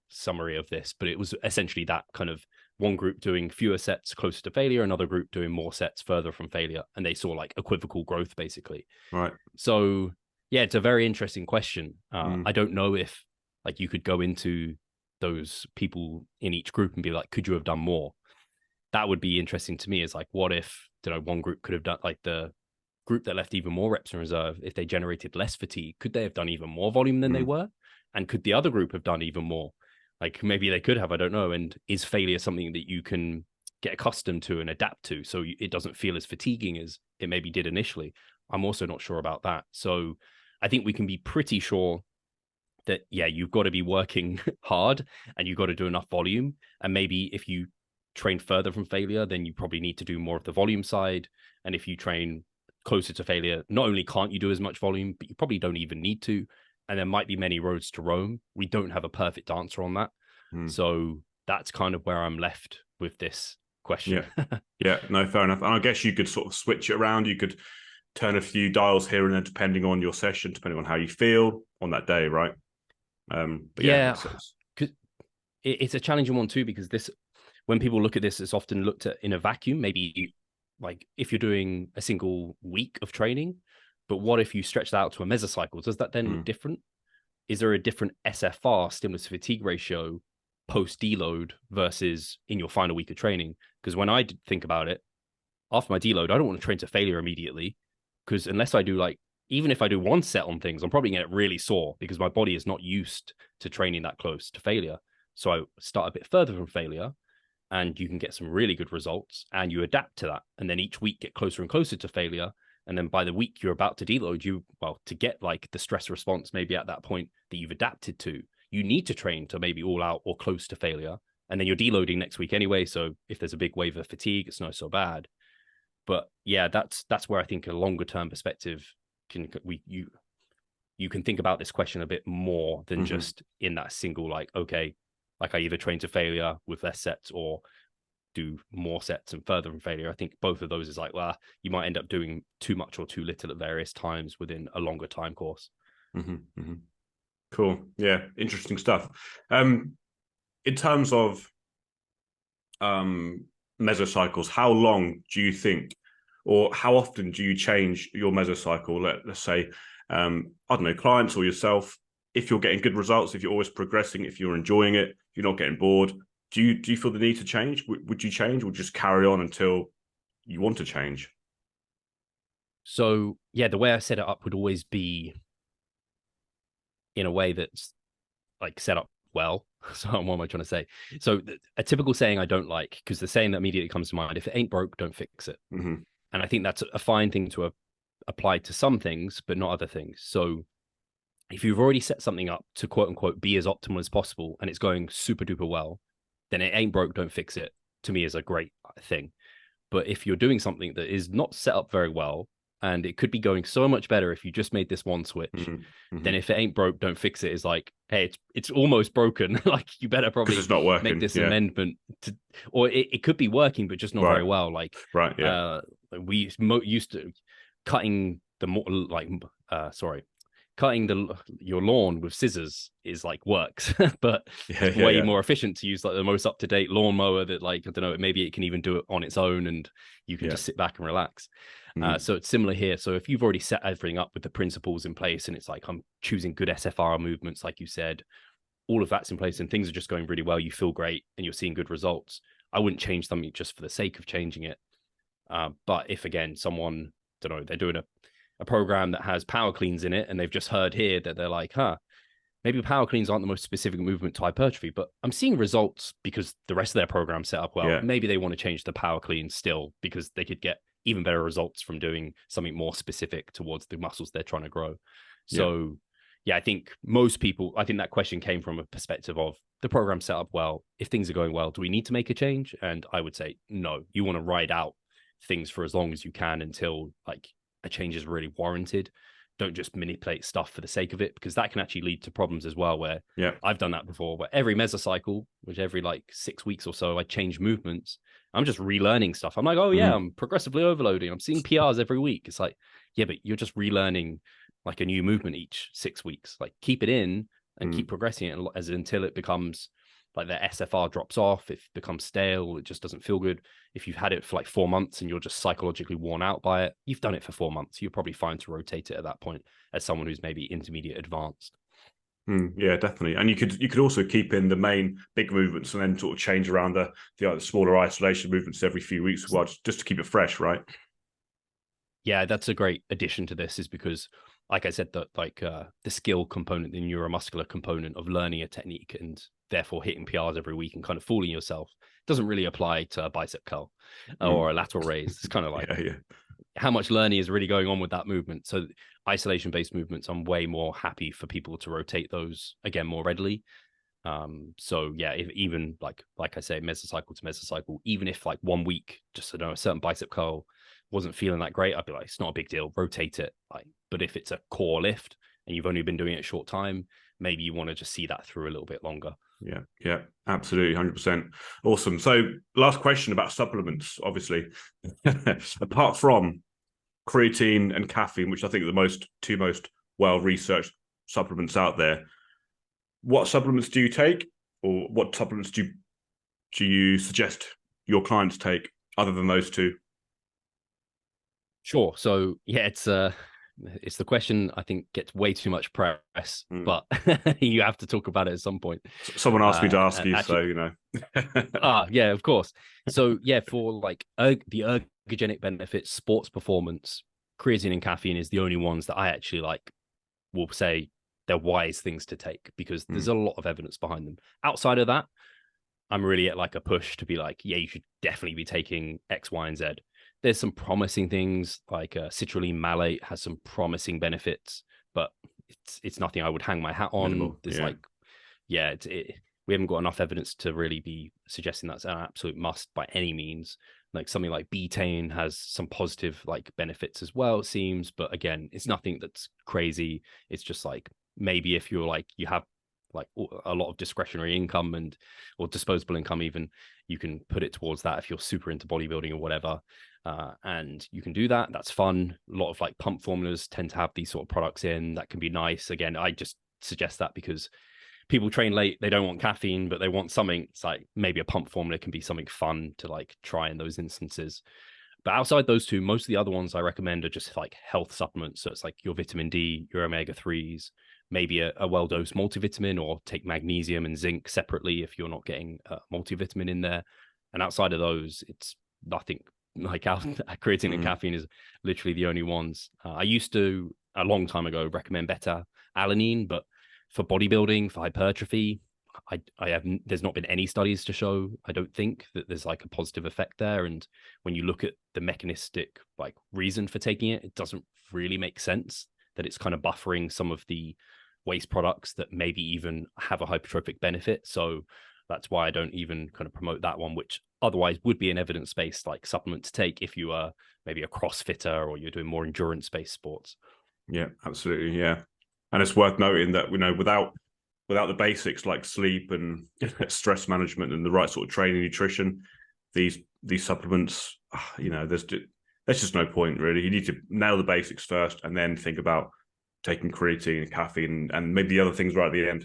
summary of this, but it was essentially that kind of one group doing fewer sets closer to failure, another group doing more sets further from failure. And they saw like equivocal growth, basically. Right. So, yeah, it's a very interesting question. Mm. I don't know if like you could go into those people in each group and be like, could you have done more? That would be interesting to me. Is like, what if one group could have done like the group that left even more reps in reserve, if they generated less fatigue, could they have done even more volume than they Mm. were? And could the other group have done even more? Like maybe they could have, I don't know. And is failure something that you can get accustomed to and adapt to so it doesn't feel as fatiguing as it maybe did initially? I'm also not sure about that. So I think we can be pretty sure that, yeah, you've got to be working hard and you've got to do enough volume. And maybe if you train further from failure, then you probably need to do more of the volume side. And if you train closer to failure, not only can't you do as much volume, but you probably don't even need to. And there might be many roads to Rome. We don't have a perfect answer on that. Mm. So that's kind of where I'm left with this question. Yeah. Yeah. No, fair enough. And I guess you could sort of switch it around. You could turn a few dials here and there depending on your session, depending on how you feel on that day, right? But yeah, Yeah, because it's a challenging one too, because this, when people look at this, it's often looked at in a vacuum. Maybe like if you're doing a single week of training, but what if you stretch that out to a mesocycle? Does that then look different? Is there a different SFR, stimulus to fatigue ratio, post deload versus in your final week of training? Because when I think about it, after my deload, I don't want to train to failure immediately, because unless I do like, even if I do one set on things, I'm probably going to get really sore because my body is not used to training that close to failure. So I start a bit further from failure and you can get some really good results and you adapt to that. And then each week get closer and closer to failure. And then by the week you're about to deload, to get like the stress response, maybe at that point that you've adapted to, you need to train to maybe all out or close to failure. And then you're deloading next week anyway. So if there's a big wave of fatigue, it's not so bad. But yeah, that's where I think a longer term perspective you can think about this question a bit more than Mm-hmm. just in that single, like, okay, like I either train to failure with less sets or do more sets and further from failure. I think both of those is like, well, you might end up doing too much or too little at various times within a longer time course. Mm-hmm. Mm-hmm. Cool. Yeah, interesting stuff. In terms of um, mesocycles, how long do you think, or how often do you change your mesocycle? Let's say, I don't know, clients or yourself, if you're getting good results, if you're always progressing, if you're enjoying it, if you're not getting bored, do you feel the need to change? Would you change or just carry on until you want to change? So yeah, the way I set it up would always be in a way that's like set up well. So what am I trying to say? So a typical saying I don't like, because the saying that immediately comes to mind, if it ain't broke, don't fix it. Mm-hmm. And I think that's a fine thing to apply to some things, but not other things. So if you've already set something up to quote unquote be as optimal as possible and it's going super duper well, then it ain't broke, don't fix it, to me is a great thing. But if you're doing something that is not set up very well and it could be going so much better if you just made this one switch, Mm-hmm. then Mm-hmm. if it ain't broke, don't fix it is like, hey, it's almost broken. Like you better Because probably it's not make working. this Yeah. amendment to, or it could be working, but just not very Right. well. Like Right. Yeah. used to cutting the more like cutting your lawn with scissors is like works, but Yeah, it's yeah, way yeah. more efficient to use like the most up-to-date lawnmower that, like, I don't know, maybe it can even do it on its own and you can Yeah. just sit back and relax. Mm, So it's similar here. So if you've already set everything up with the principles in place and it's like I'm choosing good SFR movements, like you said, all of that's in place and things are just going really well, you feel great and you're seeing good results. I wouldn't change something just for the sake of changing it. But if again, someone, don't know, they're doing a program that has power cleans in it and they've just heard here that they're like, maybe power cleans aren't the most specific movement to hypertrophy, but I'm seeing results because the rest of their program set up well. yeah. Maybe they want to change the power clean still because they could get even better results from doing something more specific towards the muscles they're trying to grow. Yeah. So yeah, I think most people, I think that question came from a perspective of the program set up well. If things are going well, do we need to make a change? And I would say no. You want to ride out things for as long as you can until like a change is really warranted. Don't just manipulate stuff for the sake of it, because that can actually lead to problems as well. Where Yeah. I've done that before, where every mesocycle, which every like 6 weeks or so, I change movements. I'm just relearning stuff. I'm like, oh yeah, Mm, I'm progressively overloading. I'm seeing PRs every week. It's like, yeah, but you're just relearning like a new movement each 6 weeks. Like keep it in and keep mm, progressing it as until it becomes like the SFR drops off, it becomes stale, it just doesn't feel good. If you've had it for like 4 months and you're just psychologically worn out by it, you've done it for 4 months. You're probably fine to rotate it at that point as someone who's maybe intermediate advanced. yeah, definitely. And you could also keep in the main big movements and then sort of change around the smaller isolation movements every few weeks, well, just to keep it fresh, right? Yeah, that's a great addition to this, is because, like I said, that like the skill component, the neuromuscular component of learning a technique and therefore hitting PRs every week and kind of fooling yourself doesn't really apply to a bicep curl Mm. or a lateral raise. It's kind of like Yeah, yeah. how much learning is really going on with that movement. So isolation based movements, I'm way more happy for people to rotate those again more readily. So yeah, if even like I say, mesocycle to mesocycle, even if like 1 week, just to know a certain bicep curl wasn't feeling that great, I'd be like, it's not a big deal, rotate it. Like, but if it's a core lift and you've only been doing it a short time, maybe you want to just see that through a little bit longer. Yeah, yeah, absolutely, 100%. Awesome. So, last question about supplements. Obviously, apart from creatine and caffeine, which I think are the two most well researched supplements out there, what supplements do you take, or what supplements do you suggest your clients take other than those two? Sure. So yeah, it's the question I think gets way too much press, Mm. but you have to talk about it at some point. Someone asked me to ask you, so Actually, you know. yeah, of course. So yeah, for like the ergogenic benefits, sports performance, creatine and caffeine is the only ones that I actually like will say they're wise things to take because there's Mm. a lot of evidence behind them. Outside of that, I'm really at like a push to be like, yeah, you should definitely be taking X, Y, and Z. There's some promising things like citrulline malate has some promising benefits, but it's nothing I would hang my hat on. Minimal, There's yeah. like, yeah, we haven't got enough evidence to really be suggesting that's an absolute must by any means. Like something like betaine has some positive like benefits as well, it seems, but again, it's nothing that's crazy. It's just like maybe if you're like you have like a lot of discretionary income and or disposable income, even you can put it towards that if you're super into bodybuilding or whatever, and you can do that. That's fun. A lot of like pump formulas tend to have these sort of products in that can be nice. Again, I just suggest that because people train late, they don't want caffeine, but they want something. It's like maybe a pump formula can be something fun to like try in those instances. But outside those two, most of the other ones I recommend are just like health supplements. So it's like your vitamin D, your omega 3s, maybe a well dosed multivitamin, or take magnesium and zinc separately if you're not getting a multivitamin in there. And outside of those, it's nothing like creatine and Mm. caffeine is literally the only ones. I used to, a long time ago, recommend beta alanine, but for bodybuilding, for hypertrophy, I haven't, there's not been any studies to show, I don't think, that there's like a positive effect there. And when you look at the mechanistic like reason for taking it, it doesn't really make sense that it's kind of buffering some of the waste products that maybe even have a hypertrophic benefit. So that's why I don't even kind of promote that one, which otherwise would be an evidence-based like supplement to take if you are maybe a crossfitter or you're doing more endurance-based sports. Yeah, absolutely. Yeah. And it's worth noting that, without the basics like sleep and stress management and the right sort of training, nutrition, these supplements, there's there's just no point really. You need to nail the basics first, and then think about taking creatine and caffeine and maybe the other things right at the end,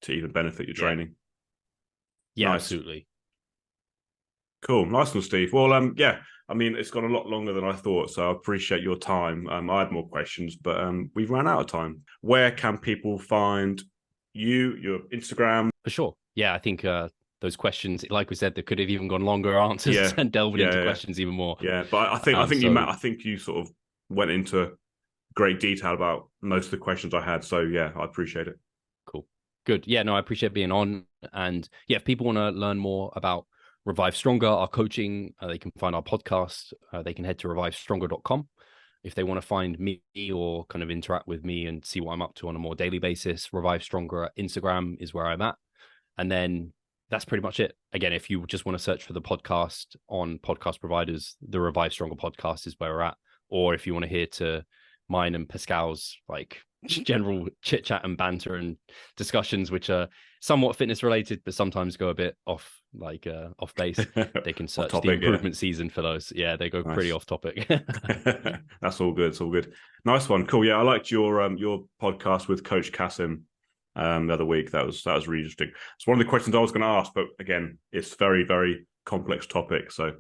to even benefit your Yeah. training. Yeah, Nice. absolutely. Cool. Nice one, Steve. Well, yeah, I mean, it's gone a lot longer than I thought, so I appreciate your time. I had more questions, but we've run out of time. Where can people find you, your Instagram? For sure. Yeah, I think those questions, like we said, there could have even gone longer answers Yeah, and delved yeah, into yeah, questions even more. yeah. But So I think you sort of went into great detail about most of the questions I had. So yeah, I appreciate it. cool. Good. Yeah, no, I appreciate being on. And yeah, if people want to learn more about Revive Stronger, our coaching, they can find our podcast. They can head to revivestronger.com. If they want to find me or kind of interact with me and see what I'm up to on a more daily basis, Revive Stronger at Instagram is where I'm at. And then that's pretty much it. Again, if you just want to search for the podcast on podcast providers, the Revive Stronger podcast is where we're at. Or if you want to hear to mine and Pascal's like general chit chat and banter and discussions, which are somewhat fitness related, but sometimes go a bit off off base, they can Off search the topic, yeah. improvement season for those. Yeah, they go pretty Nice. off topic. That's all good. It's all good. Nice one. Cool. Yeah, I liked your podcast with Coach Kasim the other week. That was really interesting. It's one of the questions I was going to ask, but again, it's very, very complex topic. So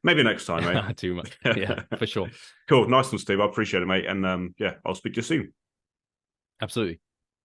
maybe next time, Too much. mate. Yeah, for sure. Cool. Nice one, Steve. I appreciate it, mate. And yeah, I'll speak to you soon. Absolutely.